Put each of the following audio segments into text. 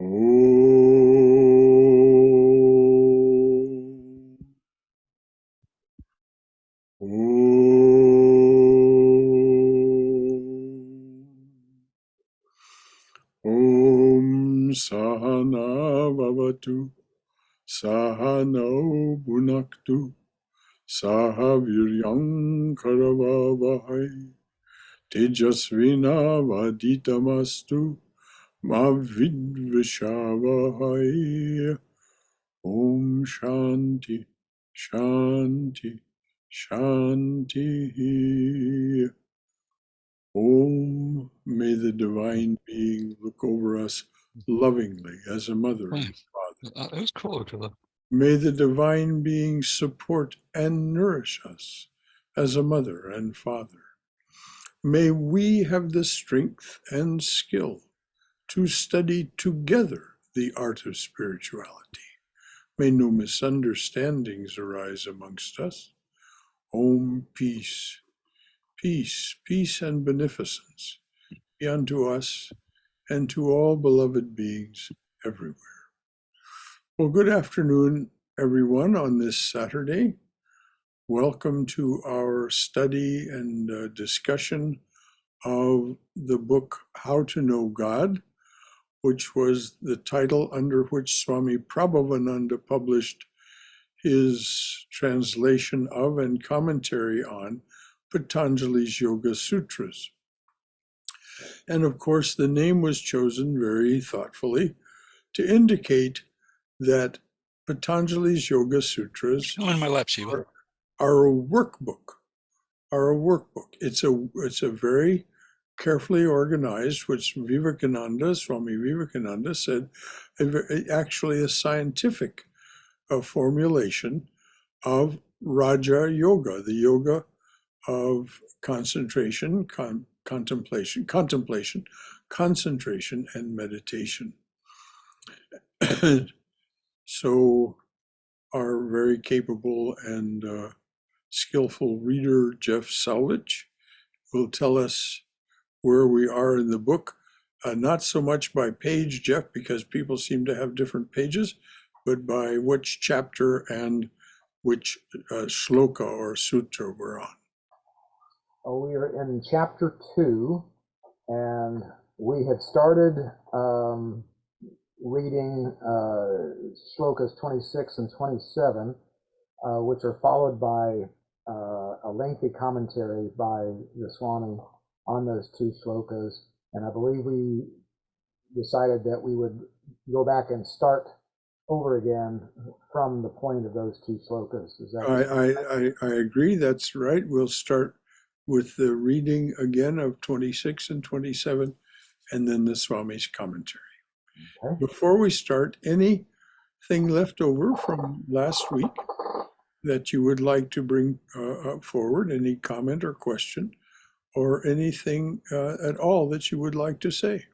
Om. Om Sahana Vavatu Sahano Bhunaktu Saha Viryam Karavavahai Tejasvina Vaditamastu Ma Vidvishavahai. Om Shanti Shanti Shanti. Om, may the divine being look over us lovingly as a mother and father. That was cool. May the divine being support and nourish us as a mother and father. May we have the strength and skill to study together the art of spirituality. May no misunderstandings arise amongst us. Om, peace, peace, peace and beneficence be unto us and to all beloved beings everywhere. Well, good afternoon, everyone, on this Saturday. Welcome to our study and discussion of the book How to Know God, which was the title under which Swami Prabhavananda published his translation of and commentary on Patanjali's Yoga Sutras. And of course, the name was chosen very thoughtfully to indicate that Patanjali's Yoga Sutras On my lap, Shiva. are a workbook. It's a very carefully organized, which Swami Vivekananda said, actually a scientific formulation of Raja Yoga, the yoga of concentration, contemplation, concentration, and meditation. So our very capable and skillful reader, Jeff Salvich, will tell us where we are in the book. Not so much by page, Jeff, because people seem to have different pages, but by which chapter and which shloka or sutra we're on. We are in chapter 2, and we had started reading shlokas 26 and 27, which are followed by a lengthy commentary by the Swami on those two shlokas. And I believe we decided that we would go back and start over again from the point of those two shlokas. Is that I agree, that's right. We'll start with the reading again of 26 and 27, and then the Swami's commentary. Okay. Before we start, anything left over from last week that you would like to bring forward, any comment or question, or anything at all that you would like to say?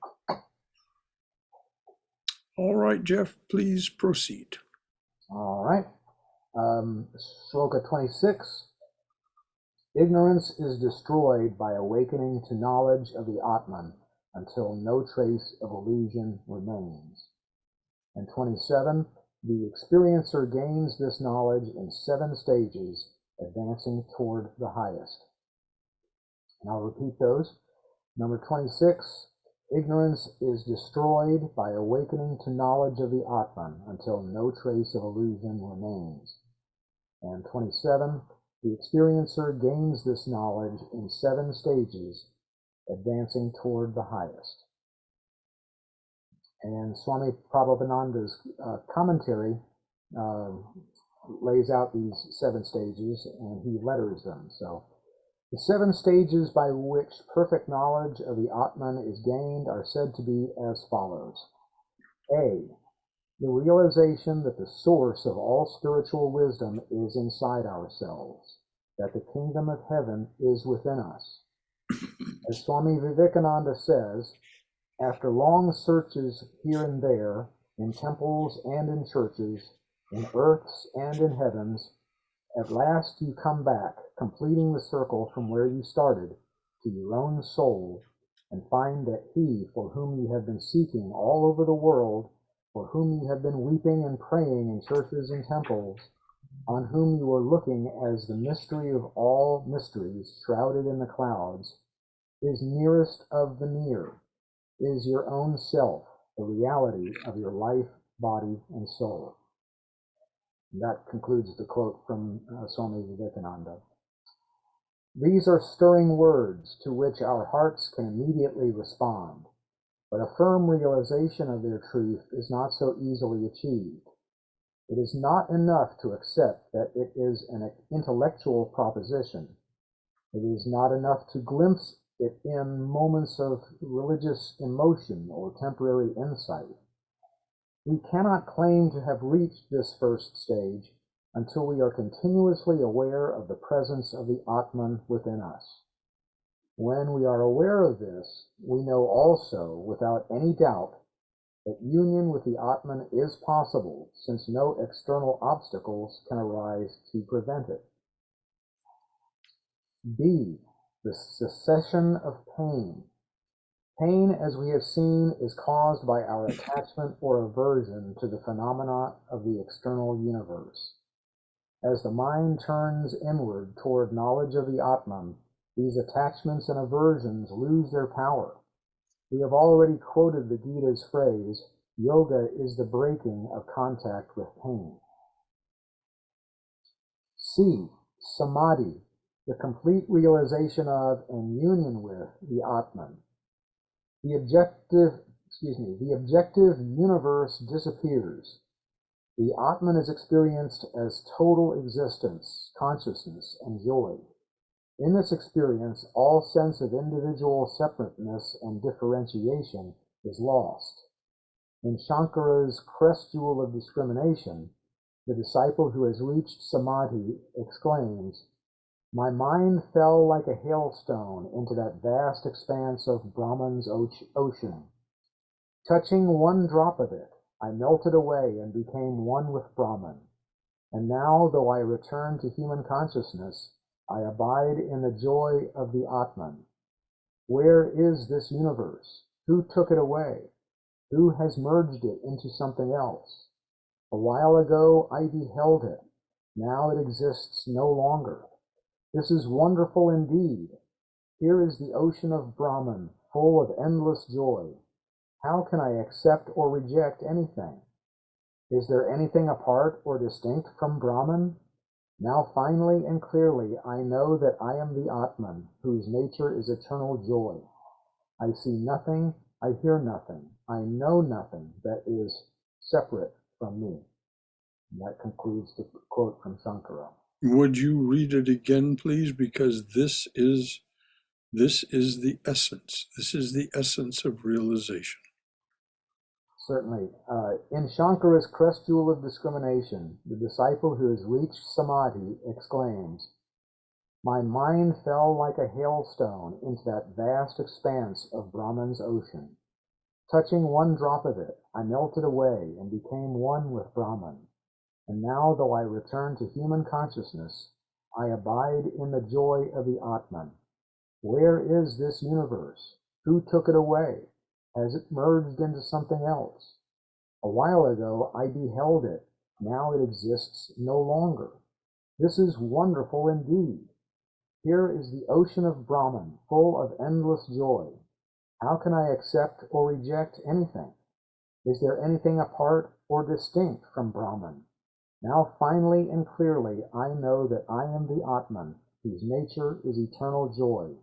All right, Jeff, please proceed. All right. Shloka 26. Ignorance is destroyed by awakening to knowledge of the Atman until no trace of illusion remains. And 27. The experiencer gains this knowledge in 7 stages, advancing toward the highest. And I'll repeat those. Number 26. Ignorance is destroyed by awakening to knowledge of the Atman until no trace of illusion remains. And 27. The experiencer gains this knowledge in 7 stages, advancing toward the highest. And Swami Prabhavananda's commentary lays out these 7 stages, and he letters them. So, the 7 stages by which perfect knowledge of the Atman is gained are said to be as follows. A. The realization that the source of all spiritual wisdom is inside ourselves, that the kingdom of heaven is within us. As Swami Vivekananda says, after long searches here and there, in temples and in churches, in earths and in heavens, at last you come back, completing the circle from where you started, to your own soul, and find that he for whom you have been seeking all over the world for whom you have been weeping and praying in churches and temples, on whom you are looking as the mystery of all mysteries shrouded in the clouds, is nearest of the near, is your own self, the reality of your life, body, and soul. And that concludes the quote from Swami Vivekananda. These are stirring words to which our hearts can immediately respond, but a firm realization of their truth is not so easily achieved. It is not enough to accept that it is an intellectual proposition. It is not enough to glimpse it in moments of religious emotion or temporary insight. We cannot claim to have reached this first stage until we are continuously aware of the presence of the Atman within us. When we are aware of this, we know also, without any doubt, that union with the Atman is possible, since no external obstacles can arise to prevent it. B. The cessation of pain. Pain, as we have seen, is caused by our attachment or aversion to the phenomena of the external universe. As the mind turns inward toward knowledge of the Atman, these attachments and aversions lose their power. We have already quoted the Gita's phrase, yoga is the breaking of contact with pain. C. Samadhi, the complete realization of and union with the Atman. The objective universe disappears. The Atman is experienced as total existence, consciousness, and joy. In this experience, all sense of individual separateness and differentiation is lost. In Shankara's crest jewel of discrimination, the disciple who has reached Samadhi exclaims, "My mind fell like a hailstone into that vast expanse of Brahman's ocean. Touching one drop of it, I melted away and became one with Brahman. And now, though I return to human consciousness, I abide in the joy of the Atman. Where is this universe? Who took it away? Who has merged it into something else? A while ago I beheld it. Now it exists no longer. This is wonderful indeed. Here is the ocean of Brahman, full of endless joy. How can I accept or reject anything? Is there anything apart or distinct from Brahman? Now finally and clearly I know that I am the Atman, whose nature is eternal joy. I see nothing, I hear nothing, I know nothing that is separate from me." And that concludes the quote from Shankara. Would you read it again, please? Because this is the essence. This is the essence of realization. Certainly. In Shankara's crest jewel of discrimination, the disciple who has reached Samadhi exclaims, "My mind fell like a hailstone into that vast expanse of Brahman's ocean. Touching one drop of it, I melted away and became one with Brahman. And now, though I return to human consciousness, I abide in the joy of the Atman. Where is this universe? Who took it away? Has it merged into something else? A while ago I beheld it. Now it exists no longer. This is wonderful indeed. Here is the ocean of Brahman, full of endless joy. How can I accept or reject anything? Is there anything apart or distinct from Brahman? Now finally and clearly I know that I am the Atman, whose nature is eternal joy.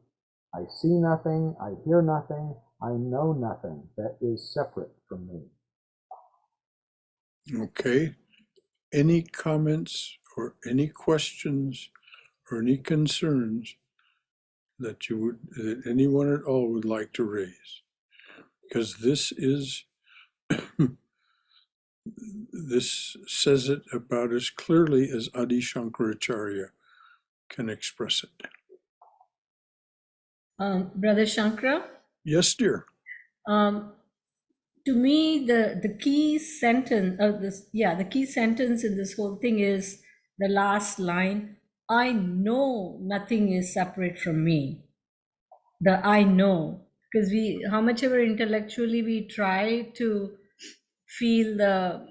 I see nothing, I hear nothing, I know nothing that is separate from me." Okay. Any comments or any questions or any concerns that anyone at all would like to raise? Because this says it about as clearly as Adi Shankaracharya can express it. Brother Shankara, Yes, dear. to me, the key sentence of this, the key sentence in this whole thing is the last line. I know nothing is separate from me. The I know, because how much ever intellectually we try to feel the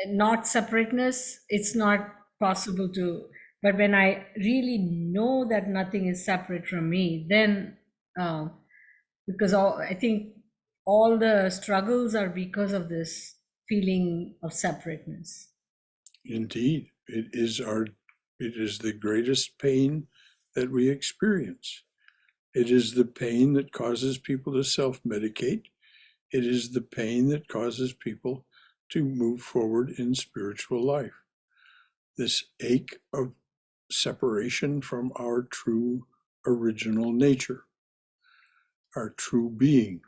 not separateness, it's not possible to. But when I really know that nothing is separate from me, then because I think all the struggles are because of this feeling of separateness. Indeed, it is the greatest pain that we experience. It is the pain that causes people to self-medicate. It is the pain that causes people to move forward in spiritual life. This ache of separation from our true original nature, our true being,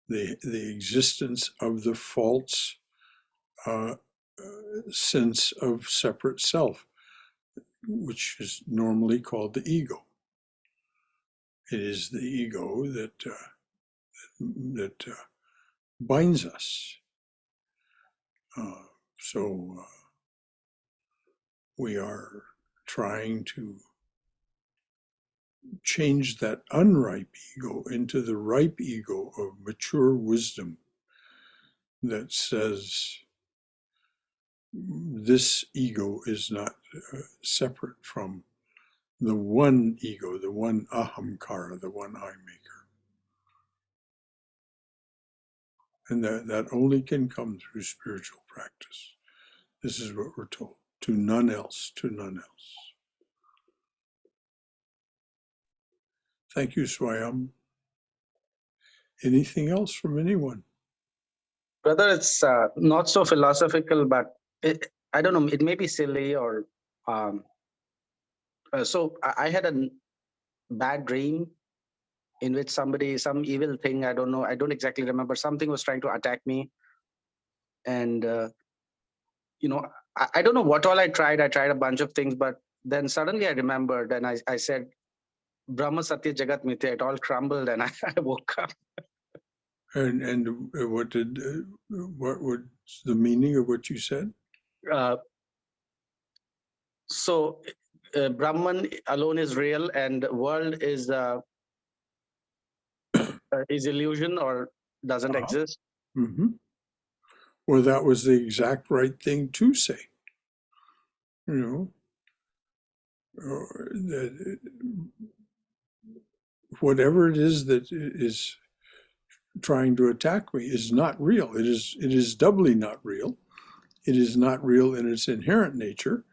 the existence of the false sense of separate self, which is normally called the ego. It is the ego that binds us. So we are trying to change that unripe ego into the ripe ego of mature wisdom that says this ego is not separate from the one ego, the one ahamkara, the one I maker. And that only can come through spiritual practice. This is what we're told. To none else, to none else. Thank you, Swayam. Anything else from anyone? Brother, it's not so philosophical, but I don't know, it may be silly or... so I had a bad dream in which some evil thing, I don't know, I don't exactly remember, something was trying to attack me. And, I don't know what all I tried a bunch of things, but then suddenly I remembered and I said, Brahma Satya Jagat Mithya, it all crumbled and I woke up. And what was the meaning of what you said? So Brahman alone is real and world is illusion or doesn't exist. Mm-hmm. Well, that was the exact right thing to say. Whatever it is that is trying to attack me is not real. It is doubly not real. It is not real in its inherent nature,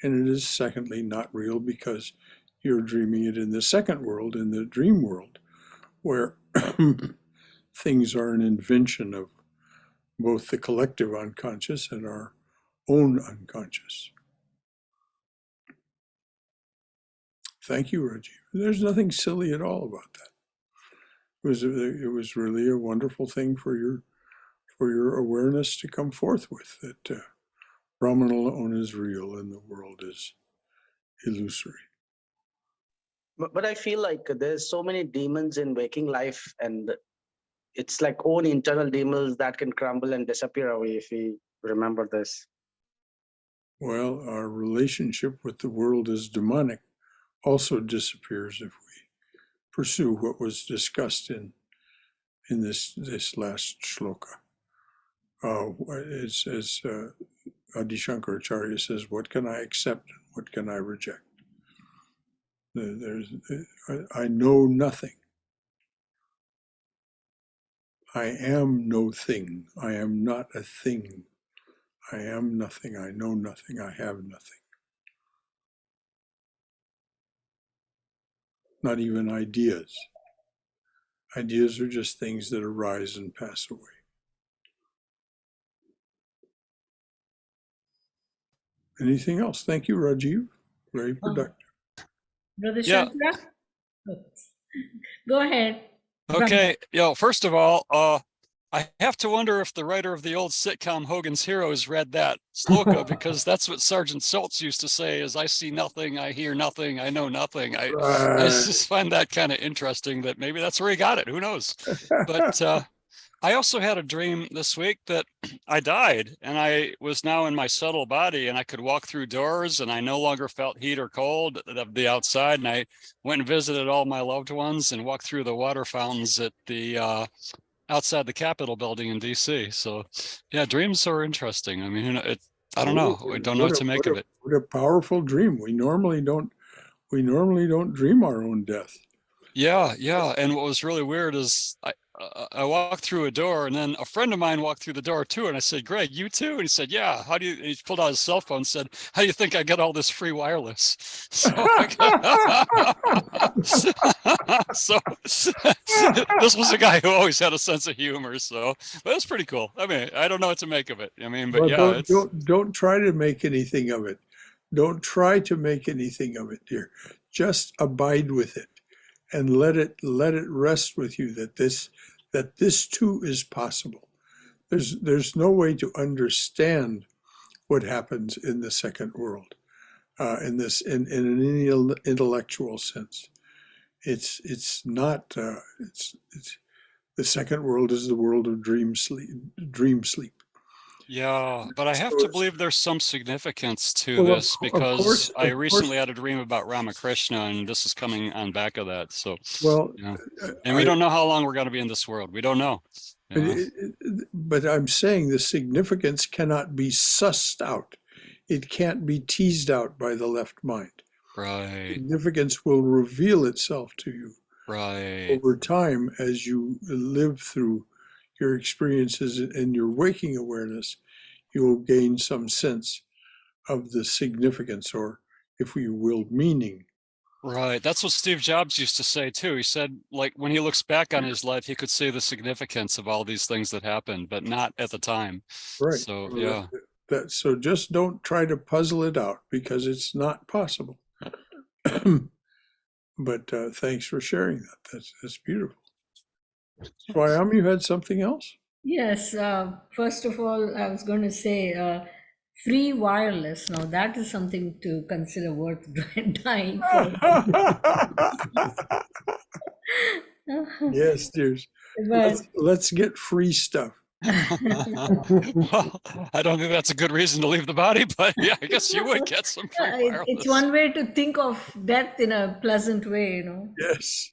and it is secondly not real because you're dreaming it in the second world, in the dream world, where things are an invention of both the collective unconscious and our own unconscious. Thank you, Rajiv. There's nothing silly at all about that. It was really a wonderful thing for your awareness to come forth with, that Brahman alone is real and the world is illusory. But I feel like there's so many demons in waking life, and it's like own internal demons that can crumble and disappear away if we remember this. Well, our relationship with the world as demonic also disappears if we pursue what was discussed in this last shloka. It's as Adi Shankaracharya says, what can I accept and what can I reject? I know nothing. I am no thing. I am not a thing. I am nothing. I know nothing. I have nothing. Not even ideas. Ideas are just things that arise and pass away. Anything else? Thank you, Rajiv. Very productive. Brother Shankara? Go ahead. Okay. First of all, I have to wonder if the writer of the old sitcom Hogan's Heroes read that sloka, because that's what Sergeant Schultz used to say, is I see nothing, I hear nothing, I know nothing. I just find that kind of interesting, that maybe that's where he got it. Who knows? But I also had a dream this week that I died and I was now in my subtle body and I could walk through doors and I no longer felt heat or cold of the outside. And I went and visited all my loved ones and walked through the water fountains at the outside the Capitol building in DC. So yeah, dreams are interesting. I mean, I don't know. I don't know what to make of it. What a powerful dream. We normally don't dream our own death. Yeah, yeah. And what was really weird is I walked through a door, and then a friend of mine walked through the door too. And I said, "Greg, you too?" And he said, "Yeah." How do you? And he pulled out his cell phone and said, "How do you think I get all this free wireless?" So, so this was a guy who always had a sense of humor. So, but it was pretty cool. I mean, I don't know what to make of it. I mean, but Well, yeah, don't try to make anything of it. Don't try to make anything of it, dear. Just abide with it and let it rest with you that this too is possible. There's no way to understand what happens in the second world, in an intellectual sense. It's not. It's the second world is the world of dream sleep. yeah, but I have So to it's, believe there's some significance to well, this of because course, I recently had a dream about Ramakrishna, and this is coming on back of that. So, well, yeah, uh, and we I, don't know how long we're going to be in this world. We don't know. but, Yeah, but I'm saying the significance cannot be sussed out. It can't be teased out by the left mind. right, Significance will reveal itself to you right. over time as you live through your experiences and your waking awareness. You will gain some sense of the significance, or if you will, meaning. Right. That's what Steve Jobs used to say too. He said, like, when he looks back on his life, he could see the significance of all these things that happened, but not at the time. Right. So, Well, yeah. so just don't try to puzzle it out because it's not possible. But thanks for sharing that. That's beautiful. Swayam, you had something else? Yes, first of all, I was going to say free wireless. Now, that is something to consider worth dying for. Yes, dears. But Let's get free stuff. Well, I don't think that's a good reason to leave the body, but yeah, I guess you would get some free it's wireless. one way to think of death in a pleasant way, you know. Yes.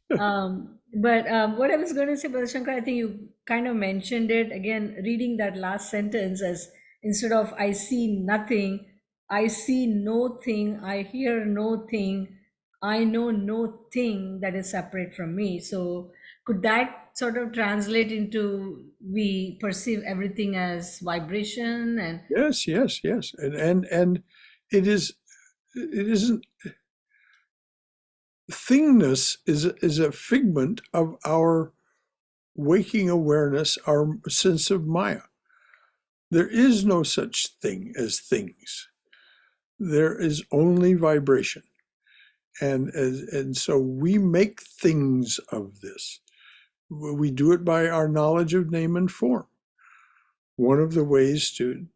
But what I was going to say, Brother Shankar, I think you kind of mentioned it again, reading that last sentence as instead of I see nothing, I see no thing, I hear no thing, I know no thing that is separate from me. So could that sort of translate into we perceive everything as vibration and Yes, yes, yes. And it isn't thingness is a figment of our waking awareness, our sense of Maya. There is no such thing as things. There is only vibration. And so we make things of this. We do it by our knowledge of name and form. One of the ways to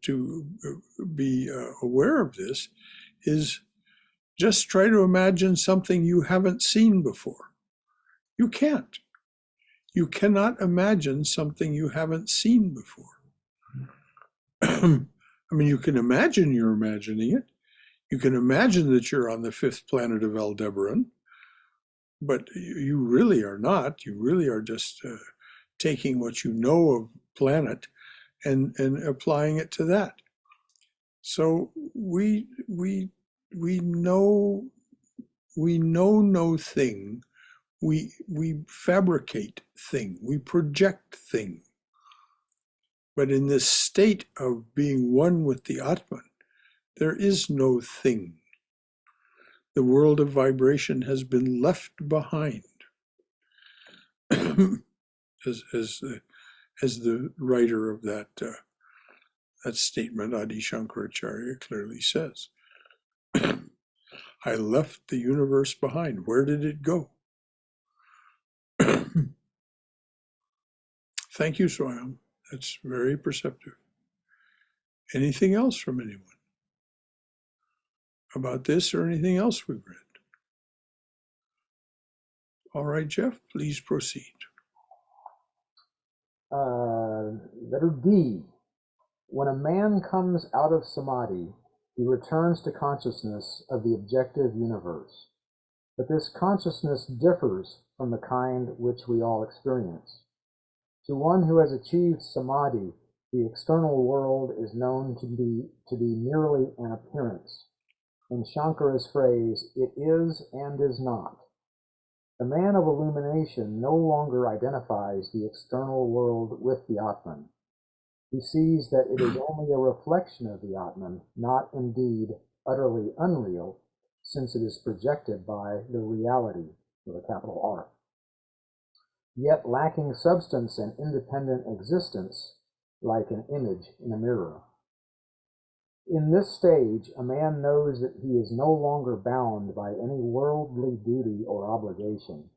be aware of this is just try to imagine something you haven't seen before. You can't. You cannot imagine something you haven't seen before. I mean, you can imagine you're imagining it. You can imagine that you're on the fifth planet of Aldebaran, but you really are not. You really are just taking what you know of planet and applying it to that. So we know no thing. We fabricate thing. We project thing. But in this state of being one with the Atman, there is no thing. The world of vibration has been left behind, as the writer of that statement, Adi Shankaracharya, clearly says. I left the universe behind. Where did it go? Thank you, Swayam. That's very perceptive. Anything else from anyone about this or anything else we've read? All right, Jeff, please proceed. Letter D. When a man comes out of samadhi, he returns to consciousness of the objective universe. But this consciousness differs from the kind which we all experience. To one who has achieved samadhi, the external world is known to be merely an appearance. In Shankara's phrase, it is and is not. The man of illumination no longer identifies the external world with the Atman. He sees that it is only a reflection of the Atman, not indeed utterly unreal, since it is projected by the reality, with a capital R, yet lacking substance and independent existence, like an image in a mirror. In this stage, a man knows that he is no longer bound by any worldly duty or obligation.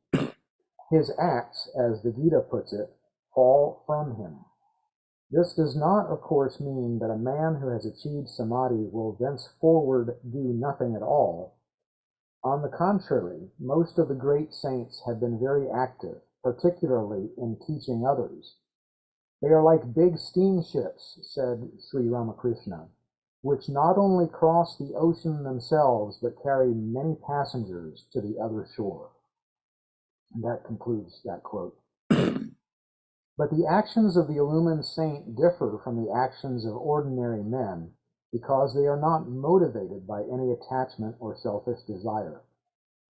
His acts, as the Gita puts it, fall from him. This does not, of course, mean that a man who has achieved samadhi will thenceforward do nothing at all. On the contrary, most of the great saints have been very active, particularly in teaching others. They are like big steamships, said Sri Ramakrishna, which not only cross the ocean themselves, but carry many passengers to the other shore. And that concludes that quote. But the actions of the illumined saint differ from the actions of ordinary men because they are not motivated by any attachment or selfish desire.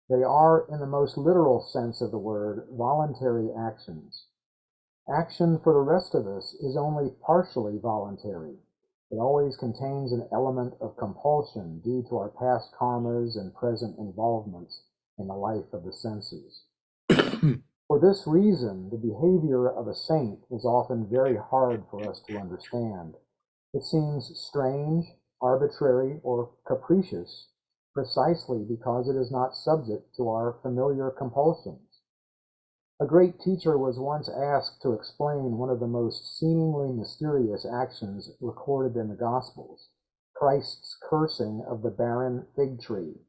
They are, in the most literal sense of the word, voluntary actions. Action for the rest of us is only partially voluntary. It always contains an element of compulsion due to our past karmas and present involvements in the life of the senses. For this reason, the behavior of a saint is often very hard for us to understand. It seems strange, arbitrary, or capricious, precisely because it is not subject to our familiar compulsions. A great teacher was once asked to explain one of the most seemingly mysterious actions recorded in the Gospels, Christ's cursing of the barren fig tree.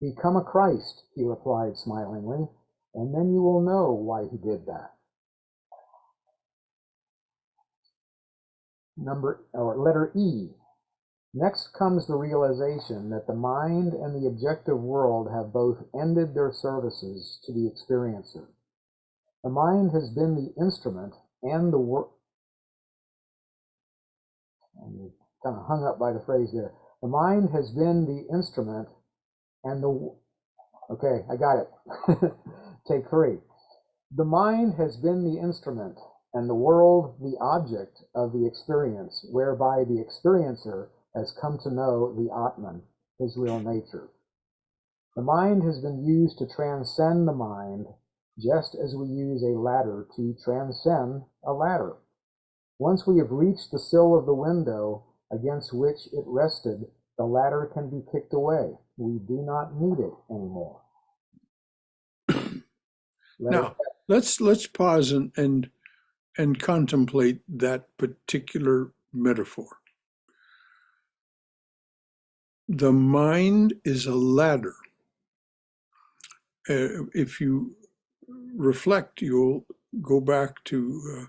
"Become a Christ," he replied smilingly, "and then you will know why he did that." Letter E. Next comes the realization that the mind and the objective world have both ended their services to the experiencer. The mind has been the instrument and the world. I'm kind of hung up by the phrase there. The mind has been the instrument and the... Okay, I got it. Take 3. The mind has been the instrument and the world the object of the experience, whereby the experiencer has come to know the Atman, his real nature. The mind has been used to transcend the mind, just as we use a ladder to transcend a ladder. Once we have reached the sill of the window against which it rested, the ladder can be kicked away. We do not need it anymore. Now, let's pause and contemplate that particular metaphor. The mind is a ladder. If you reflect, you'll go back to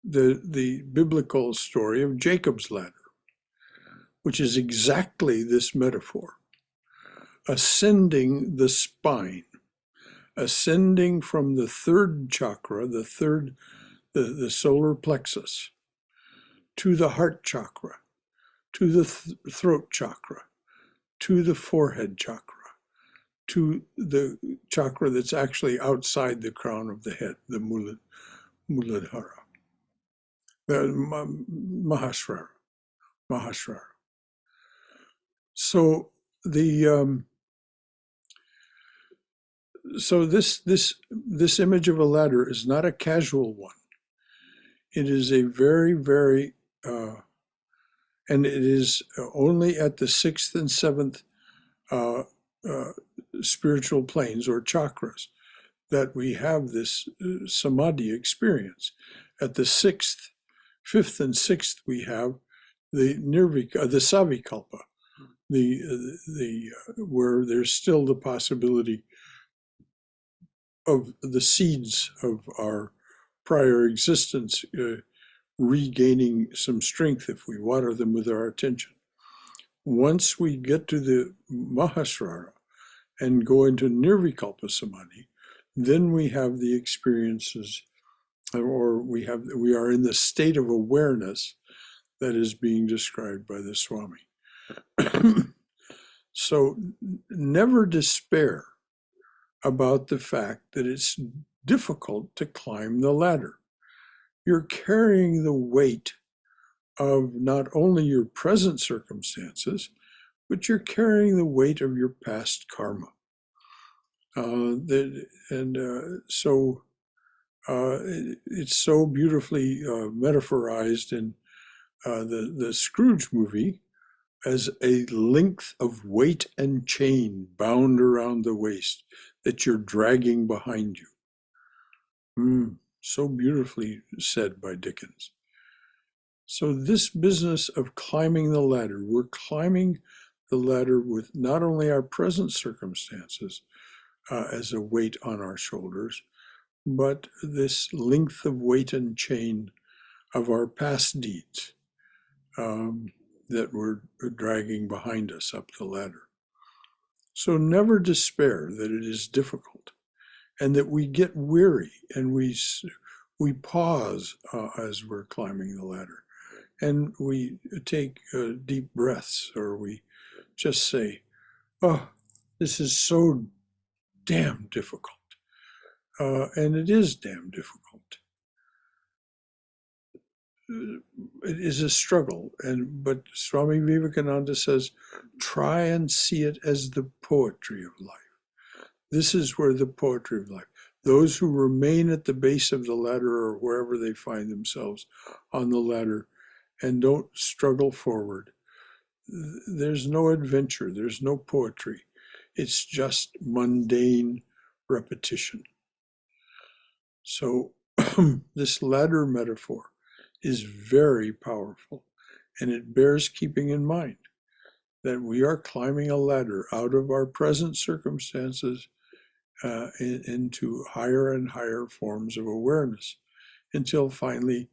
the biblical story of Jacob's ladder, which is exactly this metaphor. Ascending the spine, ascending from the third chakra, the solar plexus, to the heart chakra, to the throat chakra, to the forehead chakra, to the chakra that's actually outside the crown of the head, the Muladhara, the Mahasrara. So this image of a ladder is not a casual one. It is a very, very and it is only at the 6th and 7th spiritual planes or chakras that we have this samadhi experience. At the 5th and 6th, we have the the savikalpa, where there's still the possibility of the seeds of our prior existence regaining some strength if we water them with our attention. Once we get to the Mahasrara and go into Nirvikalpa Samadhi, then we have the experiences, or we are in the state of awareness that is being described by the Swami. So never despair about the fact that it's difficult to climb the ladder. You're carrying the weight of not only your present circumstances, but you're carrying the weight of your past karma. So it's so beautifully metaphorized in the Scrooge movie as a length of weight and chain bound around the waist that you're dragging behind you. So beautifully said by Dickens. So this business of climbing the ladder, we're climbing the ladder with not only our present circumstances as a weight on our shoulders, but this length of weight and chain of our past deeds that we're dragging behind us up the ladder. So never despair that it is difficult and that we get weary and we pause as we're climbing the ladder, and we take deep breaths, or we just say, oh, this is so damn difficult. And it is damn difficult. It is a struggle, but Swami Vivekananda says, try and see it as the poetry of life. This is where the poetry of life. Those who remain at the base of the ladder or wherever they find themselves on the ladder and don't struggle forward, there's no adventure, there's no poetry. It's just mundane repetition. So this ladder metaphor is very powerful, and it bears keeping in mind that we are climbing a ladder out of our present circumstances into higher and higher forms of awareness, until finally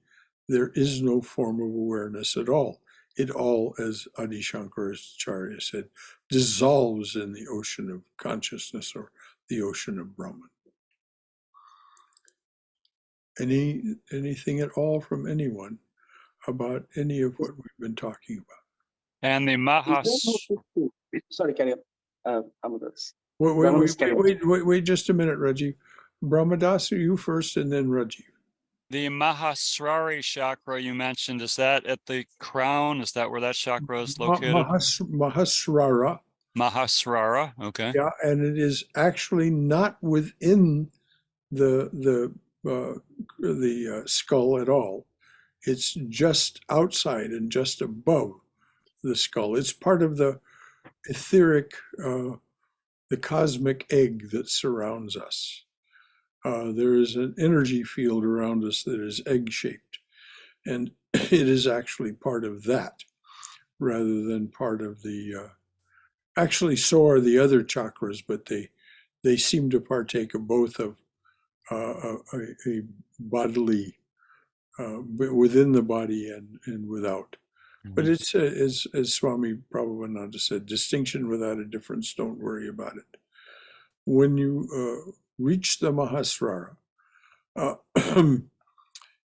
there is no form of awareness at all. It all, as Adi Shankaracharya said, dissolves in the ocean of consciousness, or the ocean of Brahman. Anything at all from anyone about any of what we've been talking about? And the Sorry, carry on. Wait just a minute, Rajiv. Brahmadas, you first, and then Rajiv. The Mahasrari chakra you mentioned, is that at the crown? Is that where that chakra is located? Mahasrara. Mahasrara, okay. Yeah, and it is actually not within the skull at all. It's just outside and just above the skull. It's part of the etheric, the cosmic egg that surrounds us. There is an energy field around us that is egg-shaped, and it is actually part of that rather than part of the, actually so are the other chakras, but they seem to partake of both of a bodily, within the body and without. But it's, as Swami Prabhupada said, distinction without a difference, don't worry about it. When you reach the Mahasrara,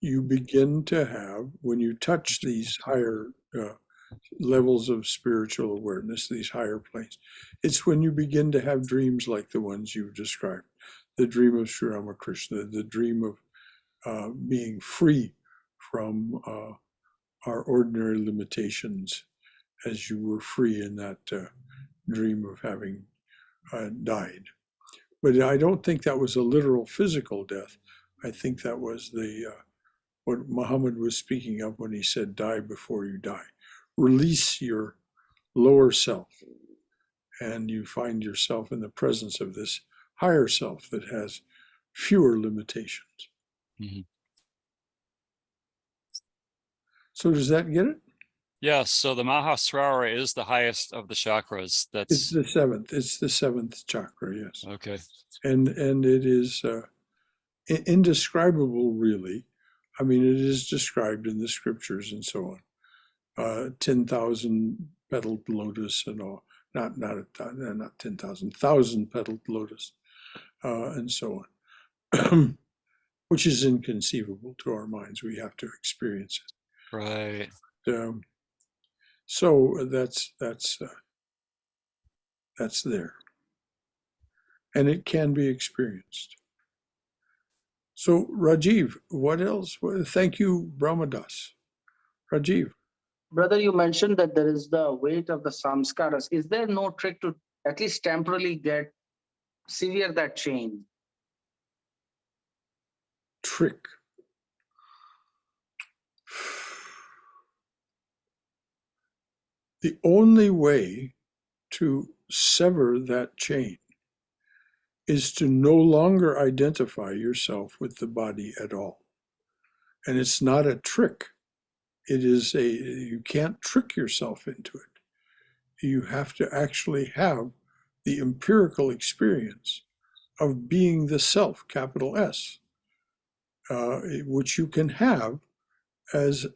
you begin to have, when you touch these higher levels of spiritual awareness, these higher planes, it's when you begin to have dreams like the ones you've described. The dream of Sri Ramakrishna, the dream of being free from our ordinary limitations, as you were free in that dream of having died. But I don't think that was a literal physical death. I think that was what Muhammad was speaking of when he said, die before you die. Release your lower self, and you find yourself in the presence of this higher self that has fewer limitations. Mm-hmm. So does that get it? Yes, so the Mahasrara is the highest of the chakras. It's the seventh. It's the seventh chakra, yes. Okay. And it is indescribable, really. I mean, it is described in the scriptures and so on. 10,000 petaled lotus and all. Not 10,000, 1,000 petaled lotus, and so on. which is inconceivable to our minds. We have to experience Right. it. So that's there, and it can be experienced. So Rajiv, what else? Thank you, Brahmadas. Rajiv. Brother, you mentioned that there is the weight of the samskaras. Is there no trick to at least temporarily sever that chain? Trick. The only way to sever that chain is to no longer identify yourself with the body at all. And it's not a trick. You can't trick yourself into it. You have to actually have the empirical experience of being the self, capital S, which you can have as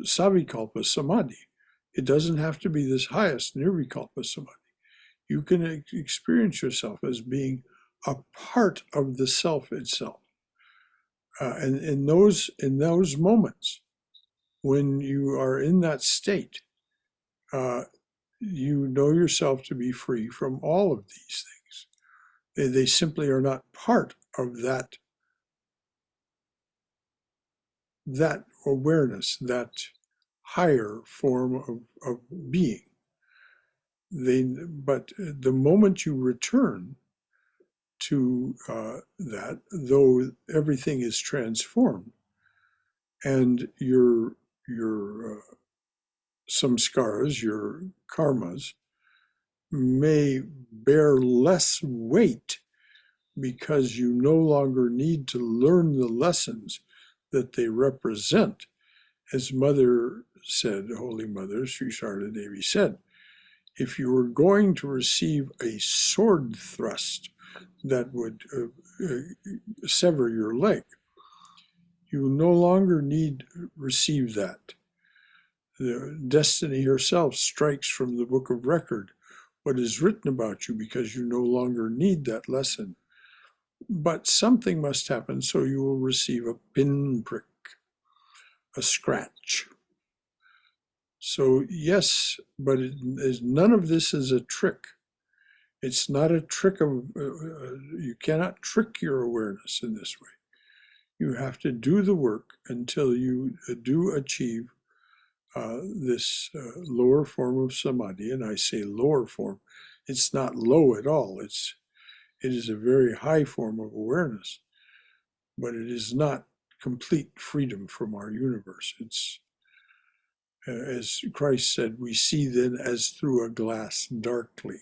savikalpa samadhi. It doesn't have to be this highest nirvikalpa samadhi. You can experience yourself as being a part of the self itself. And in those moments, when you are in that state, you know yourself to be free from all of these things. They simply are not part of that awareness, that higher form of being. But the moment you return to that, though everything is transformed, and your samskaras, your karmas, may bear less weight because you no longer need to learn the lessons that they represent. As Mother said, Holy Mother, Sri Sarada Devi said, if you were going to receive a sword thrust that would sever your leg, you no longer need receive that. The destiny herself strikes from the book of record what is written about you because you no longer need that lesson. But something must happen, so you will receive a pinprick, a scratch. So yes, but none of this is a trick. It's not a trick of, you cannot trick your awareness in this way. You have to do the work until you do achieve this lower form of samadhi. And I say lower form, it's not low at all. It is a very high form of awareness, but it is not complete freedom from our universe. It's, as Christ said, we see then as through a glass darkly.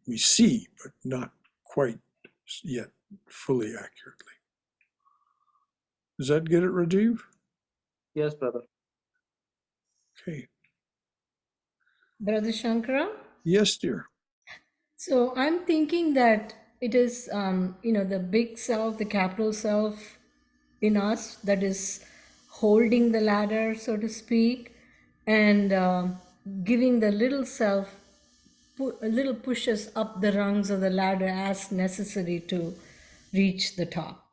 We see, but not quite yet fully accurately. Does that get it, Rajiv? Yes, brother. Okay. Brother Shankara? Yes, dear. So I'm thinking that it is, the big self, the capital self in us that is holding the ladder, so to speak, and giving the little self a little pushes up the rungs of the ladder as necessary to reach the top.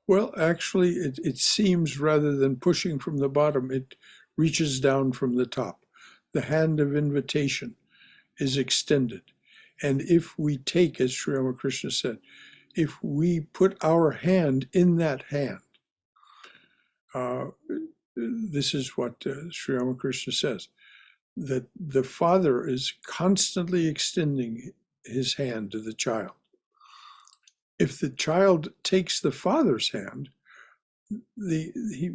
Well, actually, it seems rather than pushing from the bottom, it reaches down from the top. The hand of invitation is extended. And if we take, as Sri Ramakrishna said, if we put our hand in that hand, this is what Sri Ramakrishna says, that the father is constantly extending his hand to the child. If the child takes the father's hand, he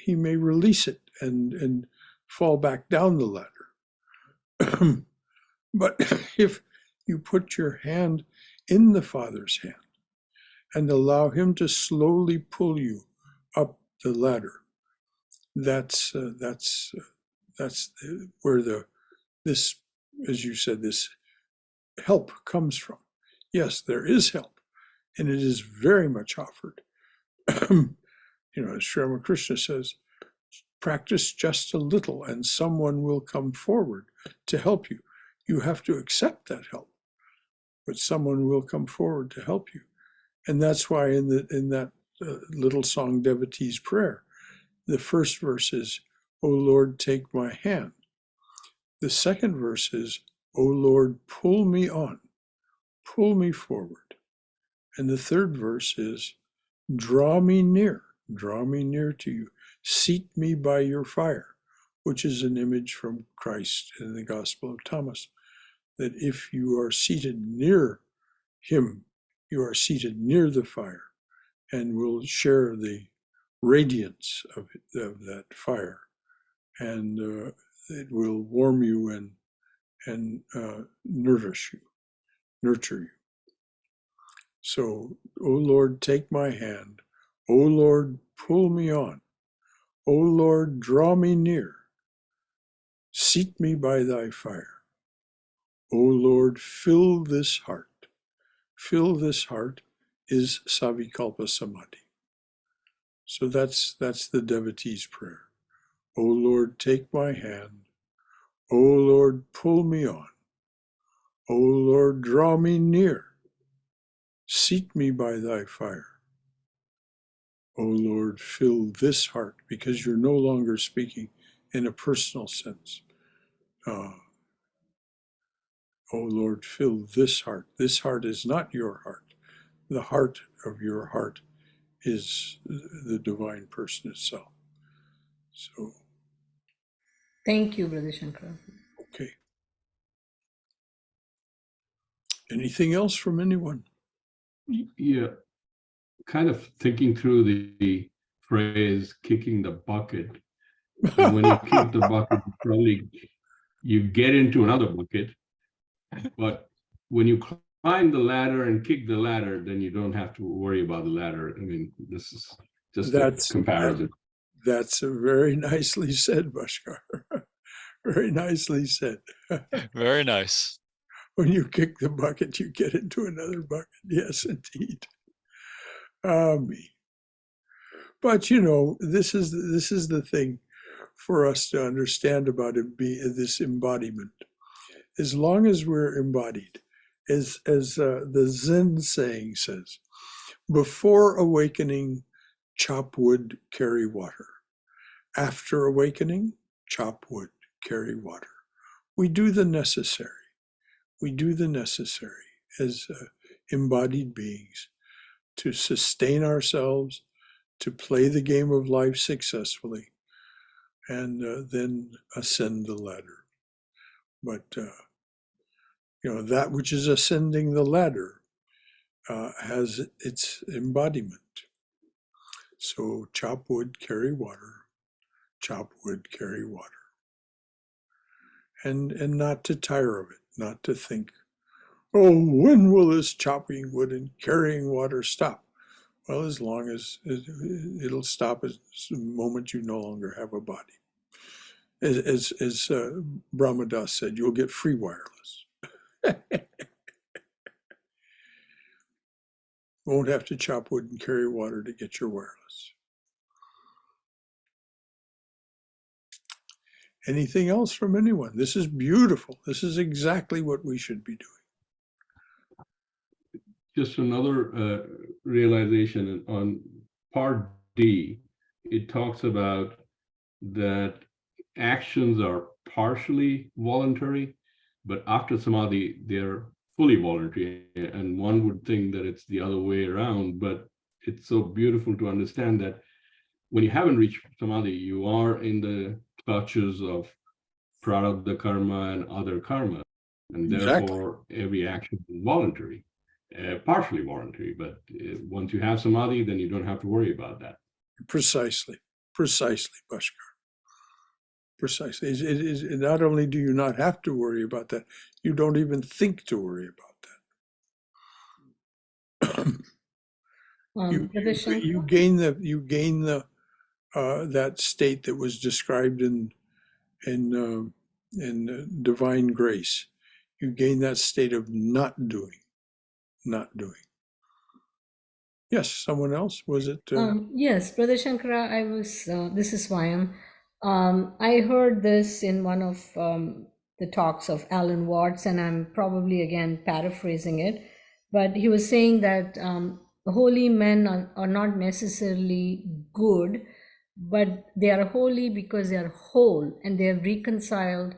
may release it and fall back down the ladder. But if you put your hand in the father's hand and allow him to slowly pull you up the ladder, that's where this, as you said, this help comes from. Yes, there is help, and it is very much offered. As Sri Ramakrishna says, practice just a little and someone will come forward to help you. You have to accept that help, but someone will come forward to help you. And that's why in that little song, Devotee's Prayer, the first verse is, O Lord, take my hand. The second verse is, O Lord, pull me on, pull me forward. And the third verse is, draw me near to you, seat me by your fire, which is an image from Christ in the Gospel of Thomas, that if you are seated near him, you are seated near the fire and will share the radiance of that fire, and it will warm you and nurture you. So, O Lord, take my hand. O Lord, pull me on. O Lord, draw me near. Seat me by thy fire. O Lord, fill this heart. Fill this heart is Savikalpa Samadhi. So that's the devotee's prayer. O Lord, take my hand. O Lord, pull me on. O Lord, draw me near. Seat me by thy fire. O Lord, fill this heart, because you're no longer speaking in a personal sense. O Lord, fill this heart. This heart is not your heart. The heart of your heart is the divine person itself. So, Thank you, Brother Shankara. okay. Anything else from anyone? Yeah, kind of thinking through the phrase kicking the bucket. And when you kick the bucket, probably you get into another bucket. But when you climb the ladder and kick the ladder, then you don't have to worry about the ladder. I mean, this is just a comparison. That's very nicely said, Bhaskar. Very nicely said. Very nice. When you kick the bucket, you get into another bucket. Yes, indeed. Me. But you know, this is the thing for us to understand about this embodiment. As long as we're embodied, as the Zen saying says, before awakening, chop wood, carry water. After awakening, chop wood, carry water. We do the necessary. We do the necessary as embodied beings to sustain ourselves, to play the game of life successfully, and then ascend the ladder. But you know, that which is ascending the ladder has its embodiment. So chop wood, carry water. Chop wood, carry water. And not to tire of it, not to think, oh, when will this chopping wood and carrying water stop? Well, as long as it'll stop at the moment you no longer have a body. As Brahmadas said, you'll get free wireless. Won't have to chop wood and carry water to get your wireless. Anything else from anyone? This is beautiful. This is exactly what we should be doing. Just another realization on part D, it talks about that actions are partially voluntary, but after samadhi, they're fully voluntary. And one would think that it's the other way around, but it's so beautiful to understand that when you haven't reached samadhi, you are in the clutches of prarabdha karma and other karma. And therefore, every action is voluntary, partially voluntary. But once you have samadhi, then you don't have to worry about that. Precisely, Bhaskar. Precisely. It is, not only do you not have to worry about that, you don't even think to worry about that. You gain that state that was described in divine grace. You gain that state of not doing. Yes, someone else? Was it? Yes, Brother Shankara, I was, this is Swayam. I heard this in one of the talks of Alan Watts, and I'm probably again paraphrasing it, but he was saying that holy men are not necessarily good, but they are holy because they are whole and they have reconciled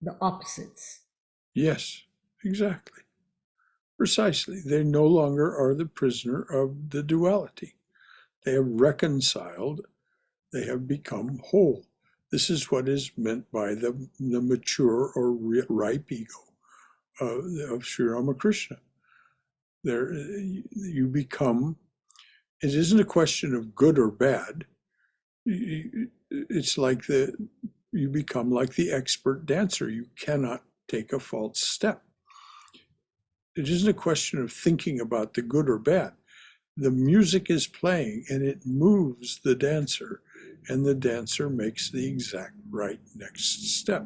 the opposites. Yes, exactly. Precisely. They no longer are the prisoner of the duality. They have reconciled, they have become whole. This is what is meant by the mature or ripe ego of Sri Ramakrishna. There, you become, it isn't a question of good or bad. It's like you become like the expert dancer. You cannot take a false step. It isn't a question of thinking about the good or bad. The music is playing and it moves the dancer, and the dancer makes the exact right next step.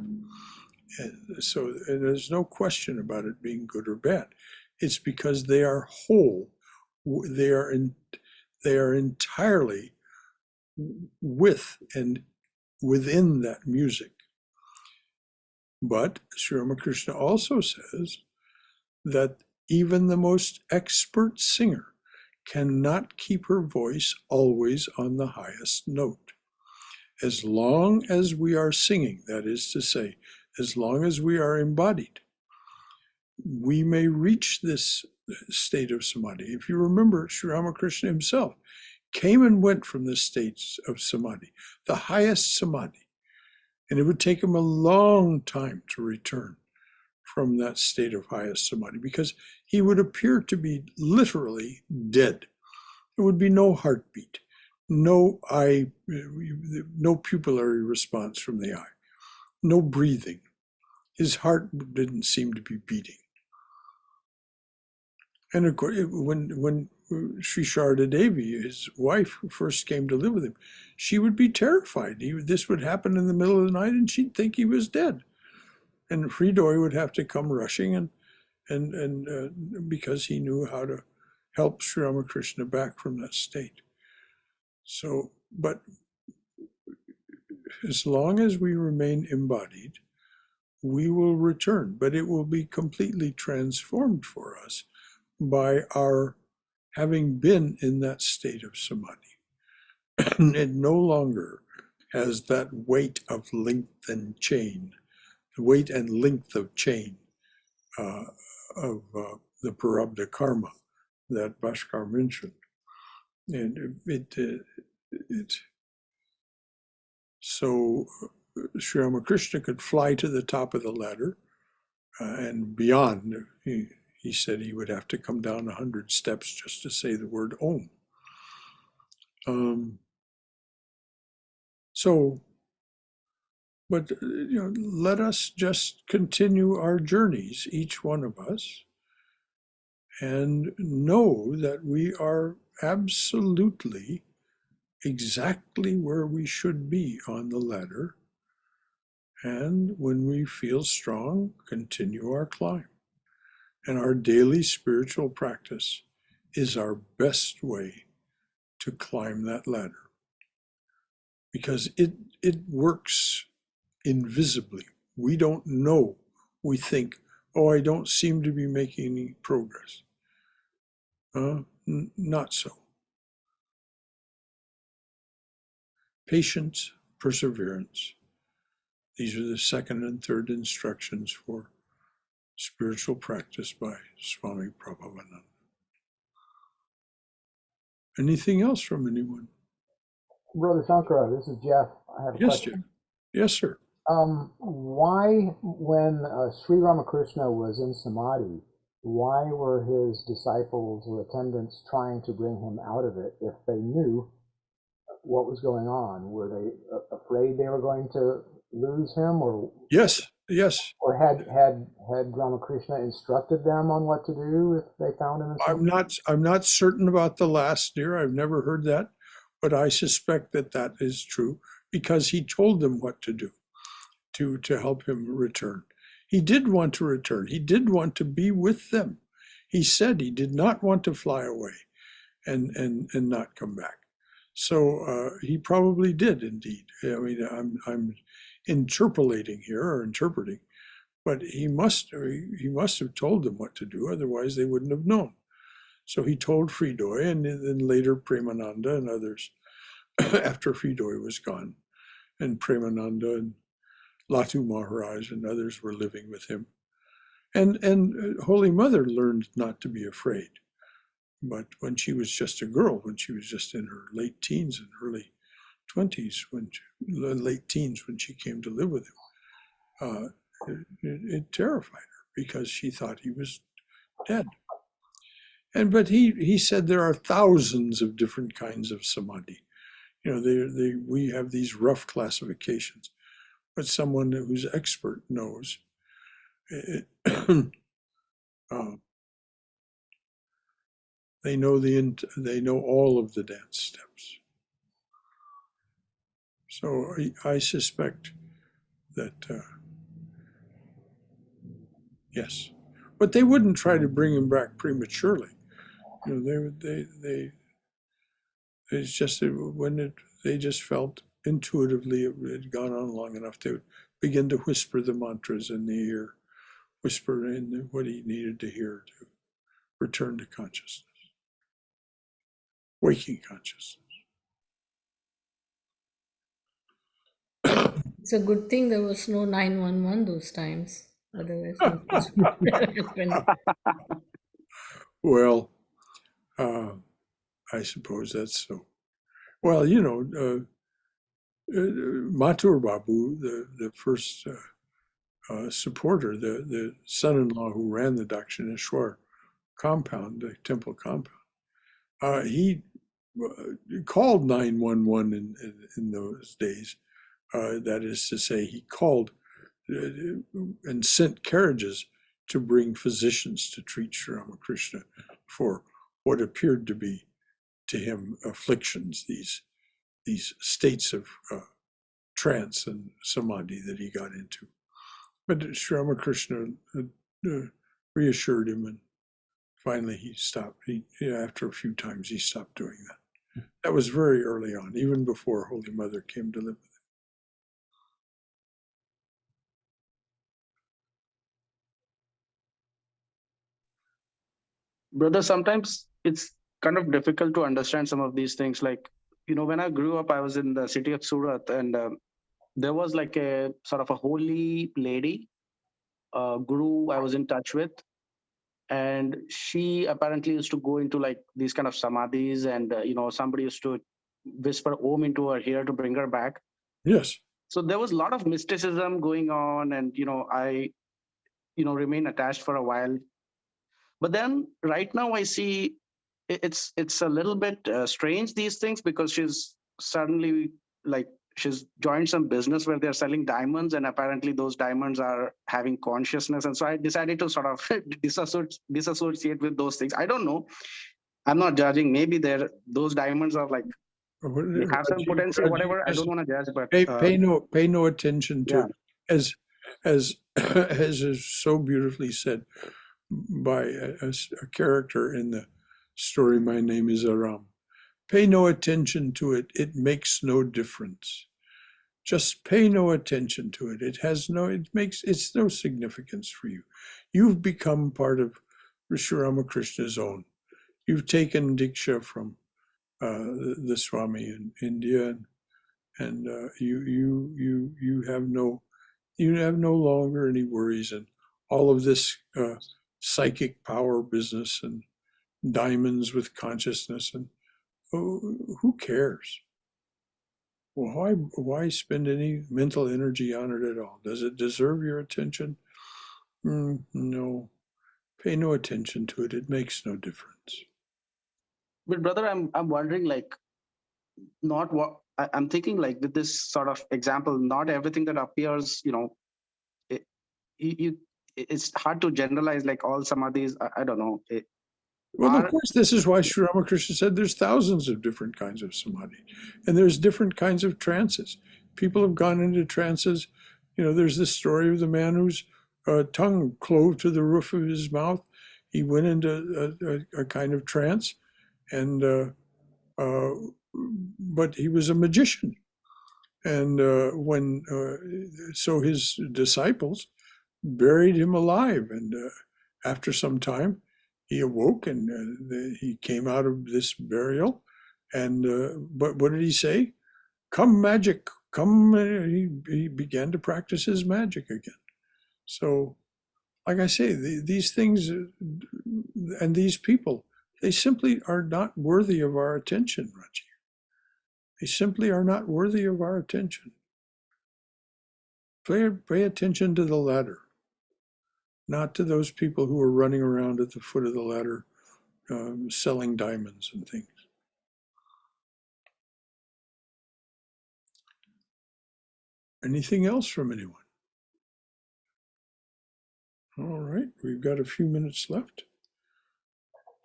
And so there's no question about it being good or bad. It's because they are whole. They are entirely with and within that music. But Sri Ramakrishna also says that even the most expert singer cannot keep her voice always on the highest note. As long as we are singing, that is to say, as long as we are embodied, we may reach this state of samadhi. If you remember, Sri Ramakrishna himself came and went from the states of samadhi, the highest samadhi, and it would take him a long time to return from that state of highest samadhi because he would appear to be literally dead. There would be no heartbeat, no eye, no pupillary response from the eye, no breathing. His heart didn't seem to be beating. And of course, when Sri Sharda Devi, his wife, first came to live with him, she would be terrified. This would happen in the middle of the night, and she'd think he was dead. And Hridoy would have to come rushing, and because he knew how to help Sri Ramakrishna back from that state. So, but as long as we remain embodied, we will return, but it will be completely transformed for us by our having been in that state of samadhi. It no longer has that weight of length and chain, the weight and length of chain of the Prarabdha karma that Bhaskar mentioned. And so Sri Ramakrishna could fly to the top of the ladder and beyond. He said he would have to come down 100 steps just to say the word Om. But let us just continue our journeys, each one of us, and know that we are absolutely exactly where we should be on the ladder. And when we feel strong, continue our climb. And our daily spiritual practice is our best way to climb that ladder. Because it works invisibly. We don't know. We think, oh, I don't seem to be making any progress. Not so. Patience, perseverance. These are the second and third instructions for spiritual practice by Swami Prabhavananda. Anything else from anyone? Brother Shankara, this is Jeff. I have a Yes, question. Jeff. Yes, sir. Why, when Sri Ramakrishna was in Samadhi, why were his disciples or attendants trying to bring him out of it if they knew what was going on? Were they afraid they were going to lose him, or Yes. or had Ramakrishna instructed them on what to do if they found him in Samadhi? I'm not certain about the last, dear. I've never heard that, but I suspect that is true because he told them what to do to help him return. He did want to return. He did want to be with them. He said he did not want to fly away and not come back. So he probably did indeed. I mean, I'm interpolating here or interpreting, but he must have told them what to do. Otherwise, they wouldn't have known. So he told Fridoy, and then later Premananda and others, after Fridoy was gone, and Premananda and Latu Maharaj and others were living with him. And Holy Mother learned not to be afraid. But when she was just a girl, when she was just in her late teens and early 20s, late teens, when she came to live with him, it terrified her because she thought he was dead. But he said there are thousands of different kinds of samadhi. We have these rough classifications, but someone who's expert knows. They know all of the dance steps. So I suspect that yes, but they wouldn't try to bring him back prematurely. It's just they just felt intuitively it had gone on long enough. They would begin to whisper the mantras in the ear, whisper in what he needed to hear to return to consciousness, waking consciousness. It's a good thing there was no 911 those times. Otherwise, Well, I suppose that's so. Well, Mathur Babu, the first supporter, the son-in-law who ran the Dakshineshwar compound, the temple compound, he called 911 in those days. That is to say, he called and sent carriages to bring physicians to treat Sri Ramakrishna for what appeared to be to him afflictions, these states of trance and samadhi that he got into. But Sri Ramakrishna reassured him, and finally he stopped. After a few times, he stopped doing that. That was very early on, even before Holy Mother came to live with him. Brother, sometimes it's kind of difficult to understand some of these things. Like, when I grew up, I was in the city of Surat, and there was like a sort of a holy lady, guru I was in touch with. And she apparently used to go into like these kind of samadhis, and, somebody used to whisper Om into her ear to bring her back. Yes. So there was a lot of mysticism going on, and, I, remained attached for a while. But then right now I see it's a little bit strange, these things, because she's suddenly like she's joined some business where they're selling diamonds, and apparently those diamonds are having consciousness. And so I decided to sort of disassociate with those things. I don't know. I'm not judging. Maybe those diamonds are like they have some potential, whatever. I don't want to judge, but pay no attention to yeah. it. As is so beautifully said by a character in the story "My Name is Aram." Pay no attention to it. It makes no difference. Just pay no attention to it. It's no significance for you. You've become part of Sri Ramakrishna's own. You've taken Diksha from the Swami in India, and you have no longer any worries, and all of this psychic power business and diamonds with consciousness, and who cares? Why spend any mental energy on it at all? Does it deserve your attention? No. Pay no attention to it. It makes no difference. But brother, I'm wondering, like, not what I'm thinking, like with this sort of example, not everything that appears, it's hard to generalize like all samadhis. I don't know. Well, of course, this is why Sri Ramakrishna said there's thousands of different kinds of samadhi, and there's different kinds of trances. People have gone into trances. There's this story of the man whose tongue clove to the roof of his mouth. He went into a kind of trance, and but he was a magician, and so his disciples buried him alive, and after some time, he awoke and he came out of this burial. And but what did he say? Come, magic, come. He began to practice his magic again. So, like I say, these things and these people, they simply are not worthy of our attention, Raji. They simply are not worthy of our attention. Pay attention to the ladder, not to those people who are running around at the foot of the ladder selling diamonds and things. Anything else from anyone? All right, we've got a few minutes left.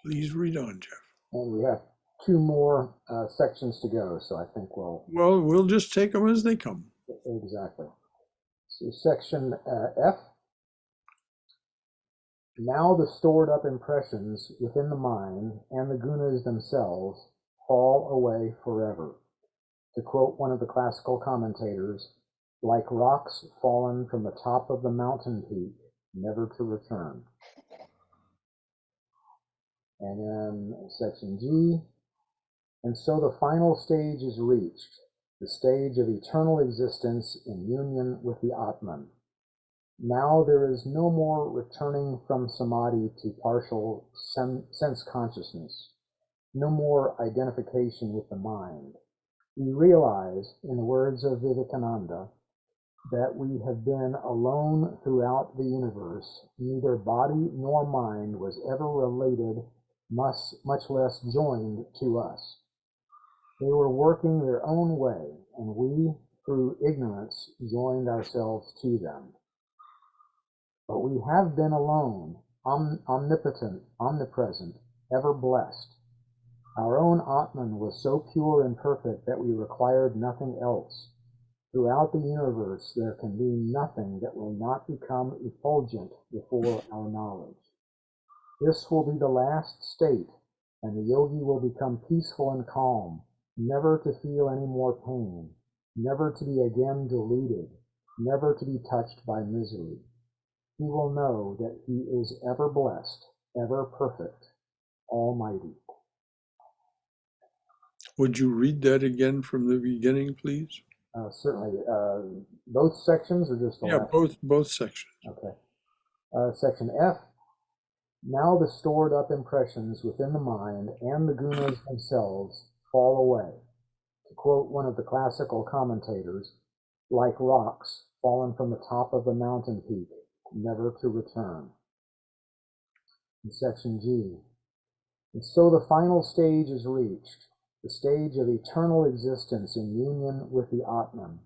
Please read on, Jeff. And we have 2 more sections to go, so I think Well, we'll just take them as they come. Exactly. So section F. Now the stored up impressions within the mind and the gunas themselves fall away forever. To quote one of the classical commentators, like rocks fallen from the top of the mountain peak, never to return. And then section G. And so the final stage is reached, the stage of eternal existence in union with the Atman. Now there is no more returning from samadhi to partial sense consciousness, no more identification with the mind. We realize, in the words of Vivekananda, that we have been alone throughout the universe. Neither body nor mind was ever related, much less joined to us. They were working their own way, and we, through ignorance, joined ourselves to them. But we have been alone, omnipotent, omnipresent, ever blessed. Our own Atman was so pure and perfect that we required nothing else. Throughout the universe, there can be nothing that will not become effulgent before our knowledge. This will be the last state, and the yogi will become peaceful and calm, never to feel any more pain, never to be again deluded, never to be touched by misery. He will know that he is ever blessed, ever perfect, almighty. Would you read that again from the beginning, please? Certainly. Both sections or just the last? Both sections. Okay. Section F. Now the stored up impressions within the mind and the gunas themselves fall away. To quote one of the classical commentators, like rocks fallen from the top of the mountain peak, never to return. In section G. And so the final stage is reached, the stage of eternal existence in union with the Atman.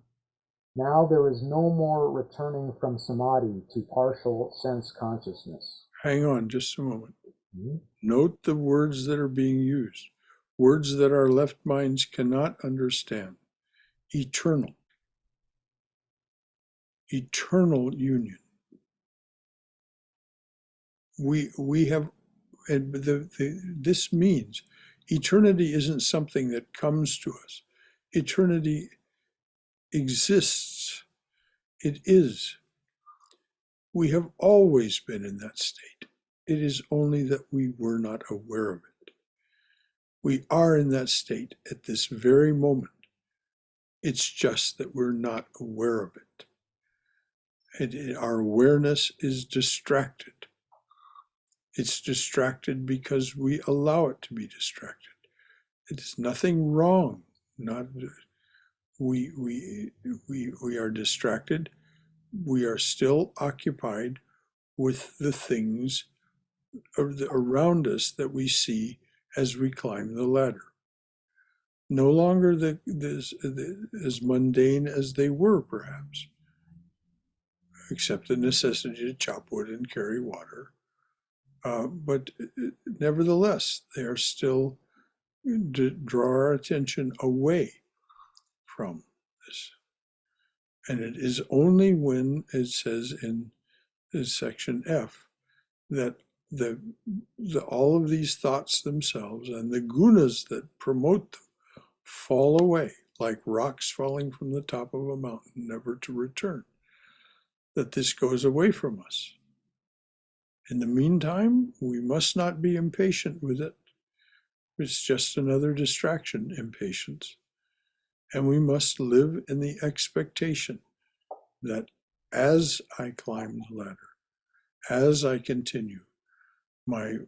Now there is no more returning from samadhi to partial sense consciousness. Hang on just a moment. Mm-hmm. Note the words that are being used, words that our left minds cannot understand. Eternal. Eternal union. We have, and this means eternity isn't something that comes to us. Eternity exists. It is. We have always been in that state. It is only that we were not aware of it. We are in that state at this very moment. It's just that we're not aware of it. Our awareness is distracted. It's distracted because we allow it to be distracted. It is nothing wrong. We are distracted. We are still occupied with the things around us that we see as we climb the ladder. No longer as mundane as they were, perhaps, except the necessity to chop wood and carry water. But nevertheless, they are still to draw our attention away from this. And it is only when it says in section F that all of these thoughts themselves and the gunas that promote them fall away like rocks falling from the top of a mountain, never to return. That this goes away from us. In the meantime, we must not be impatient with it. It's just another distraction, impatience. And we must live in the expectation that as I climb the ladder, as I continue my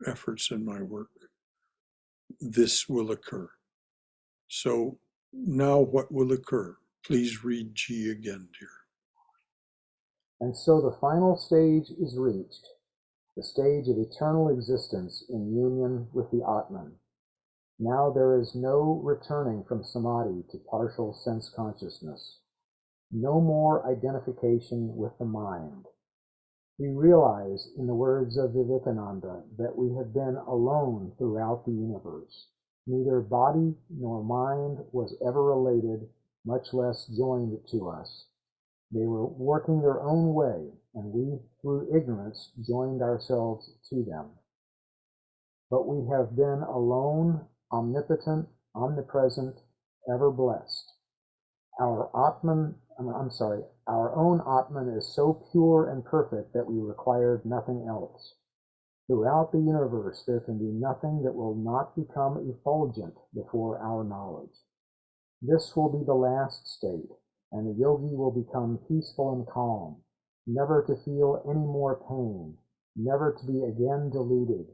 efforts and my work, this will occur. So now what will occur? Please read G again, dear. And so the final stage is reached, the stage of eternal existence in union with the Atman. Now there is no returning from samadhi to partial sense consciousness, no more identification with the mind. We realize, in the words of Vivekananda, that we have been alone throughout the universe. Neither body nor mind was ever related, much less joined to us. They were working their own way, and we, through ignorance, joined ourselves to them. But we have been alone, omnipotent, omnipresent, ever blessed. Our own Atman is so pure and perfect that we required nothing else. Throughout the universe, there can be nothing that will not become effulgent before our knowledge. This will be the last state, and the yogi will become peaceful and calm, never to feel any more pain, never to be again deluded,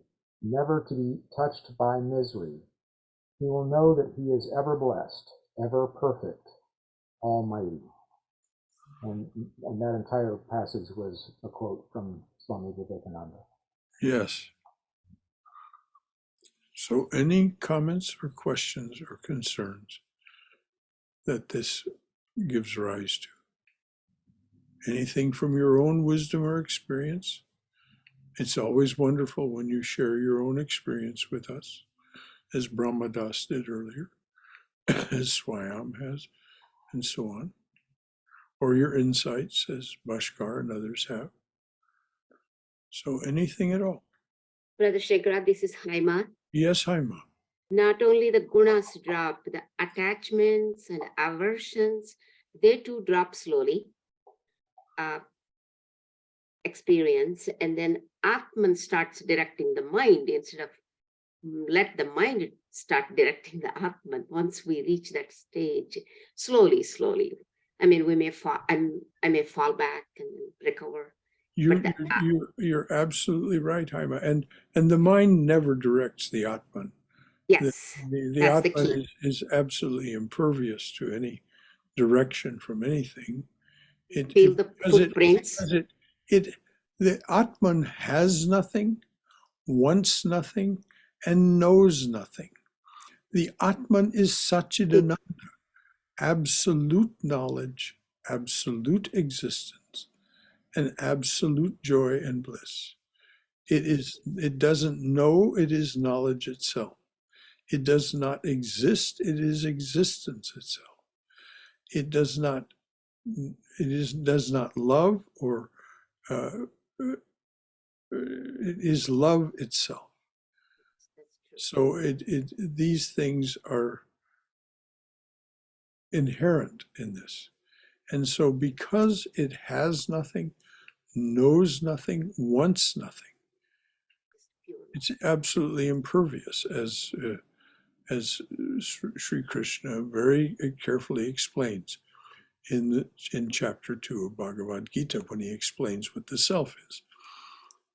never to be touched by misery. He will know that he is ever blessed, ever perfect, almighty. And that entire passage was a quote from Swami Vivekananda. Yes. So any comments or questions or concerns that this gives rise to? Anything from your own wisdom or experience? It's always wonderful when you share your own experience with us, as Brahmadas did earlier, as Swayam has, and so on. Or your insights, as Bhaskar and others have. So anything at all. Brother Shekhar, this is Haima. Yes, Haima. Not only the gunas drop, the attachments and aversions, they too drop slowly. Experience, and then Atman starts directing the mind instead of let the mind start directing the Atman. Once we reach that stage, slowly. I mean, we may fall, I may fall back and recover. You're absolutely right, Haima. And the mind never directs the Atman. Yes, the that's Atman the key. is absolutely impervious to any direction from anything. Feel the footprints. The Atman has nothing, wants nothing, and knows nothing. The Atman is Satchidananda, absolute knowledge, absolute existence, and absolute joy and bliss. It doesn't know, it is knowledge itself. It does not exist, it is existence itself. It does not love, or it is love itself. So these things are inherent in this. And so because it has nothing, knows nothing, wants nothing, it's absolutely impervious, as Sri Krishna very carefully explains in chapter 2 of Bhagavad Gita, when he explains what the self is.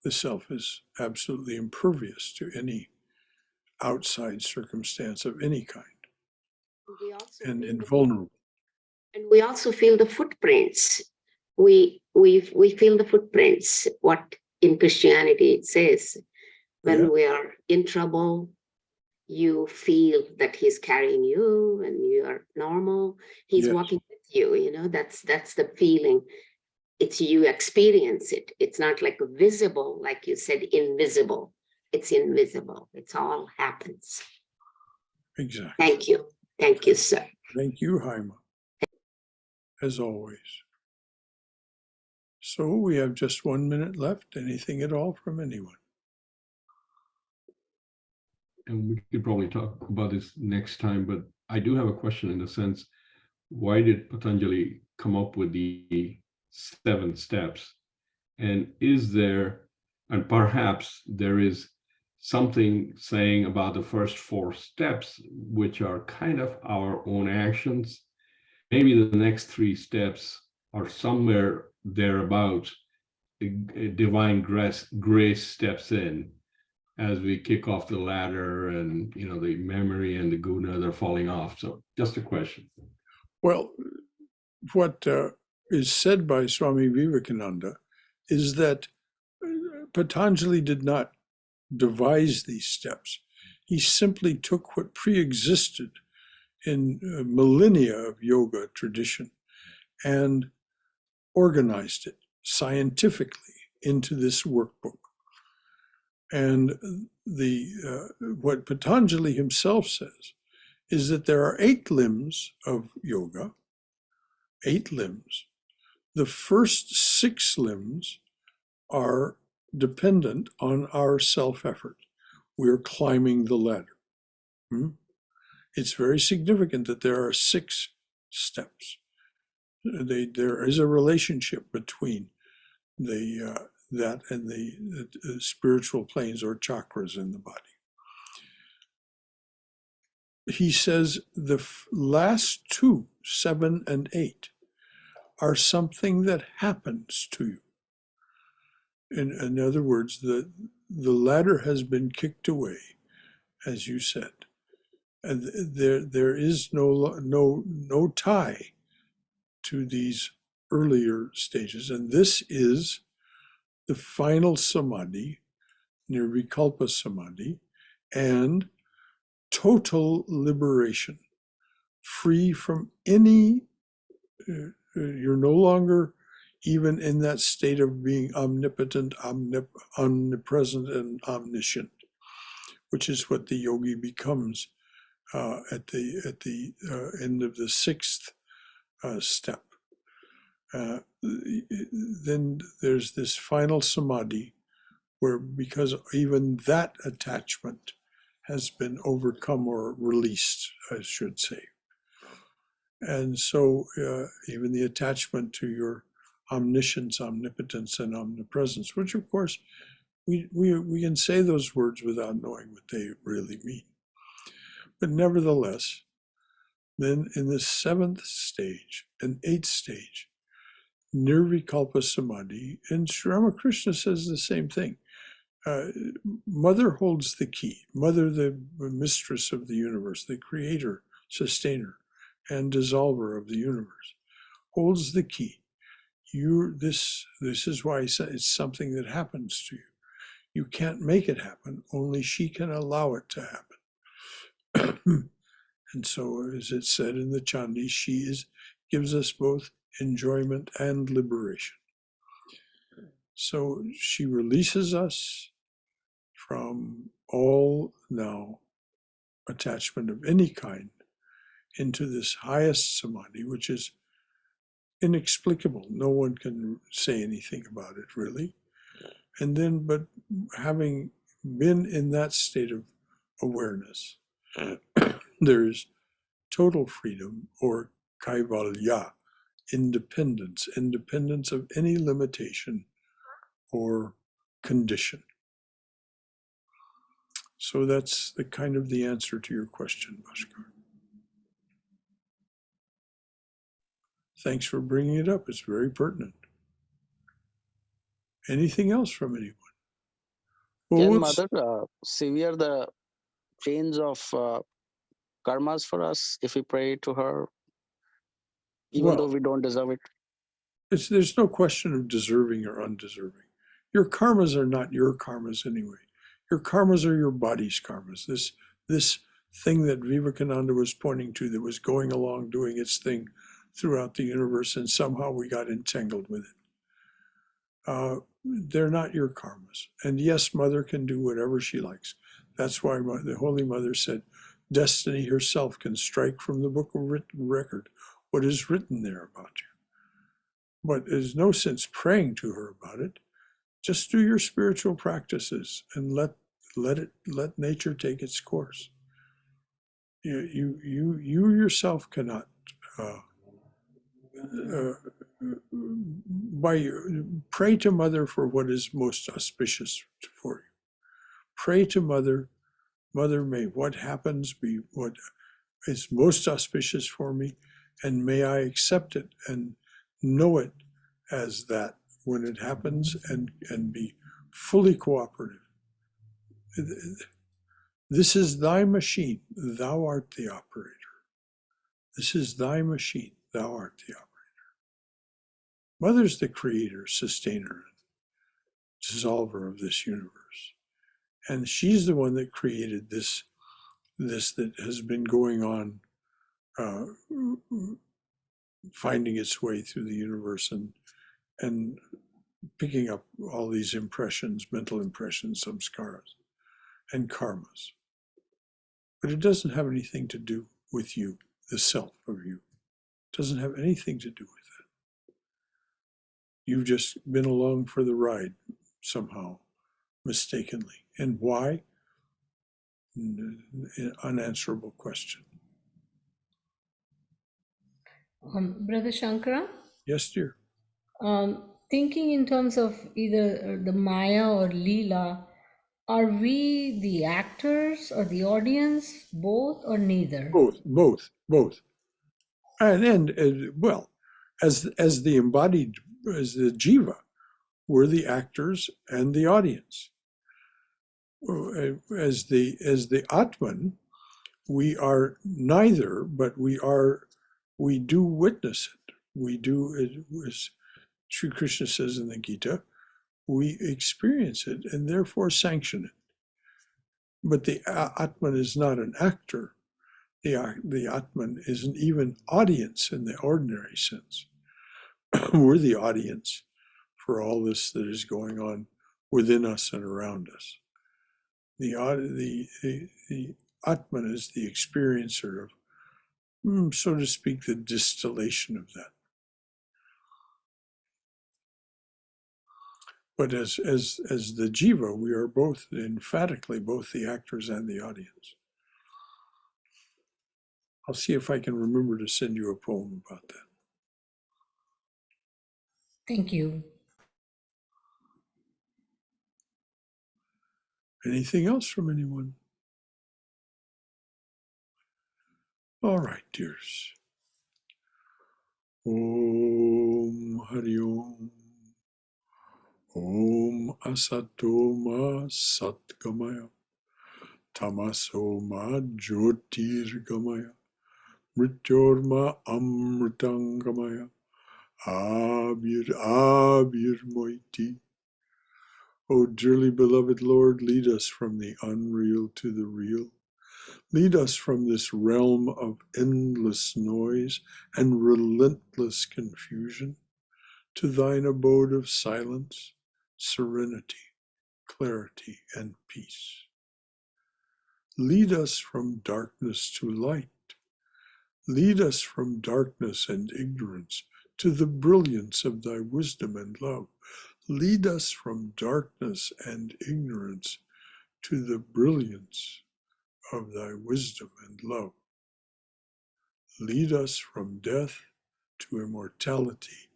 The self is absolutely impervious to any outside circumstance of any kind, and invulnerable. And we also feel the footprints. We feel the footprints. What in Christianity it says, when we are in trouble, you feel that he's carrying you and you are normal. He's walking with you, you know, that's the feeling. It's you experience it. It's not like visible, like you said, invisible. It's invisible. It's all happens. Exactly. Thank you. Thank you, sir. Thank you, Haima, as always. So we have just 1 minute left. Anything at all from anyone? And we could probably talk about this next time, but I do have a question in the sense, why did Patanjali come up with the 7 steps? And is there And perhaps there is something saying about the first 4 steps, which are kind of our own actions. Maybe the next 3 steps are somewhere thereabouts. Divine grace steps in as we kick off the ladder, and the memory and the gunas are falling off. So just a question. Well, what is said by Swami Vivekananda is that Patanjali did not devise these steps. He simply took what pre-existed in millennia of yoga tradition and organized it scientifically into this workbook. And what Patanjali himself says is that there are 8 limbs of yoga, 8 limbs. The first 6 limbs are dependent on our self-effort. We're climbing the ladder. It's very significant that there are 6 steps. There is a relationship between that and the spiritual planes or chakras in the body. He says the last 2, 7 and 8, are something that happens to you. In other words, the ladder has been kicked away, as you said, and there is no tie to these earlier stages, and this is the final samadhi, nirvikalpa samadhi, and total liberation, free from any. You're no longer even in that state of being omnipotent, omnipresent, and omniscient, which is what the yogi becomes at the end of the 6th step. Then there's this final samadhi where, because even that attachment has been overcome or released, I should say. And so even the attachment to your omniscience, omnipotence, and omnipresence, which of course we can say those words without knowing what they really mean. But nevertheless, then in the 7th stage and 8th stage, nirvikalpa samadhi, and Sri Ramakrishna says the same thing. Mother holds the key. Mother, the mistress of the universe, the creator, sustainer, and dissolver of the universe, holds the key. This is why it's something that happens to you. You can't make it happen. Only she can allow it to happen. And so, as it said in the Chandi, she gives us both enjoyment and liberation. So she releases us from all now attachment of any kind into this highest samadhi, which is inexplicable. No one can say anything about it, really. And then, but having been in that state of awareness, there's total freedom, or kaivalya, independence of any limitation or condition. So that's the kind of the answer to your question, Bhaskar. Thanks for bringing it up. It's very pertinent. Anything else from anyone? Well, Can Mother sever the chains of karmas for us if we pray to her, even though we don't deserve it? There's no question of deserving or undeserving. Your karmas are not your karmas anyway. Your karmas are your body's karmas. This thing that Vivekananda was pointing to, that was going along doing its thing throughout the universe, and somehow we got entangled with it. They're not your karmas. And yes, Mother can do whatever she likes. That's why the Holy Mother said, Destiny herself can strike from the book of record what is written there about you. But there's no sense praying to her about it. Just do your spiritual practices and let nature take its course. You yourself cannot pray to Mother for what is most auspicious for you. Pray to Mother, Mother, may what happens be what is most auspicious for me, and may I accept it and know it as that when it happens, and be fully cooperative. This is thy machine, thou art the operator. This is thy machine, thou art the operator. Mother's the creator, sustainer, dissolver of this universe. And she's the one that created this that has been going on, finding its way through the universe and picking up all these impressions, mental impressions, samskaras, and karmas. But it doesn't have anything to do with you, the self of you. It doesn't have anything to do with that. You've just been along for the ride somehow, mistakenly. And why? An unanswerable question. Brother Shankara, Yes, dear. thinking in terms of either the Maya or Leela, are we the actors or the audience, both or neither? Both. And well, as the embodied, as the jiva, we're the actors and the audience. As the Atman, we are neither, but we do witness it. We do, as Sri Krishna says in the Gita, we experience it and therefore sanction it. But the Atman is not an actor. The Atman is an even audience in the ordinary sense. We're the audience for all this that is going on within us and around us. The Atman is the experiencer of, so to speak, the distillation of that. But as the jiva, we are both, emphatically, both the actors and the audience. I'll see if I can remember to send you a poem about that. Thank you. Anything else from anyone? All right, dears. Om Hari Om. Om Asato Ma Satgamaya. Tamaso Ma Jyotirgamaya. Mrityorma Amritangamaya. Abir Moiti. O dearly beloved Lord, lead us from the unreal to the real. Lead us from this realm of endless noise and relentless confusion to thine abode of silence, serenity, clarity, and peace. Lead us from darkness to light. Lead us from darkness and ignorance to the brilliance of thy wisdom and love. Lead us from darkness and ignorance to the brilliance of thy wisdom and love. Lead us from death to immortality.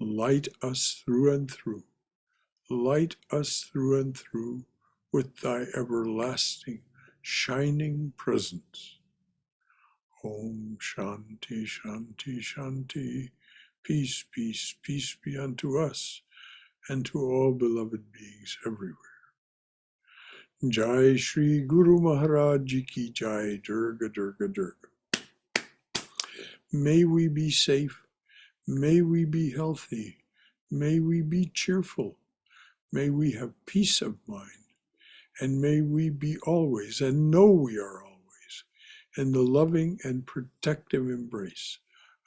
Light us through and through. Light us through and through with thy everlasting, shining presence. Om Shanti, Shanti, Shanti. Peace, peace, peace be unto us and to all beloved beings everywhere. Jai Shri Guru Maharaj Ji Ki Jai. Durga, Durga, Durga. May we be safe. May we be healthy. May we be cheerful. May we have peace of mind. And may we be always, and know we are always, in the loving and protective embrace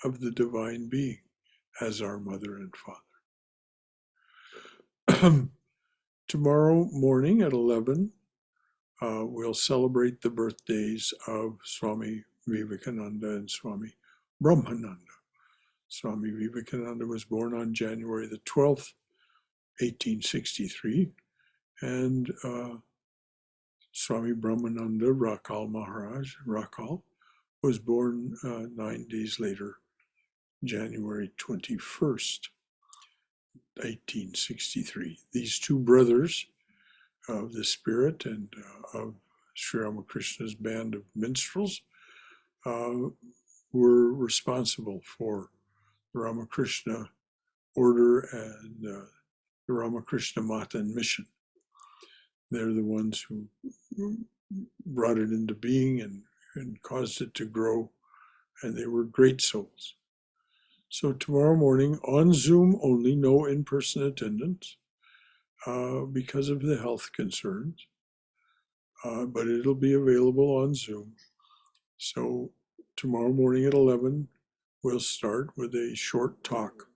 of the Divine Being as our Mother and Father. Tomorrow morning at 11, we'll celebrate the birthdays of Swami Vivekananda and Swami Brahmananda. Swami Vivekananda was born on January the 12th, 1863, and Swami Brahmananda Rakal Maharaj, Rakal, was born 9 days later January 21st, 1863. These two brothers of the spirit and of Sri Ramakrishna's band of minstrels were responsible for the Ramakrishna order and the Ramakrishna Matan mission. They're the ones who brought it into being and caused it to grow, and they were great souls. So tomorrow morning on Zoom only, no in-person attendance because of the health concerns, but it'll be available on Zoom. So tomorrow morning at 11, we'll start with a short talk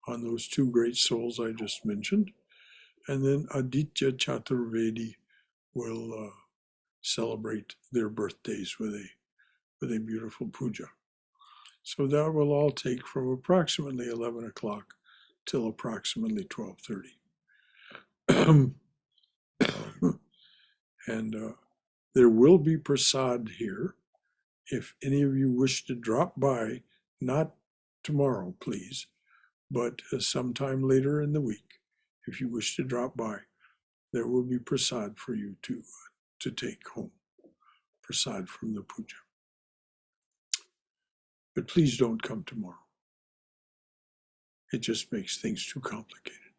on those two great souls I just mentioned. And then Aditya Chaturvedi will celebrate their birthdays with a beautiful puja. So that will all take from approximately 11 o'clock till approximately 12:30. And there will be prasad here. If any of you wish to drop by, not tomorrow, please, but sometime later in the week, if you wish to drop by, there will be prasad for you to take home, prasad from the puja. But please don't come tomorrow. It just makes things too complicated.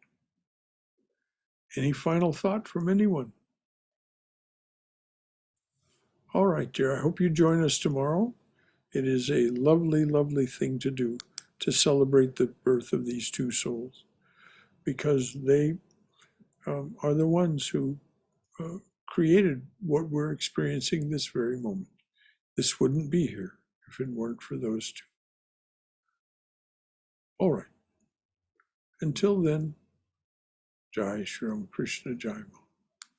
Any final thought from anyone? All right, dear, I hope you join us tomorrow. It is a lovely, lovely thing to do to celebrate the birth of these two souls, because they are the ones who created what we're experiencing this very moment. This wouldn't be here if it weren't for those two. All right. Until then, Jai Shri Ram Krishna Jai Mal.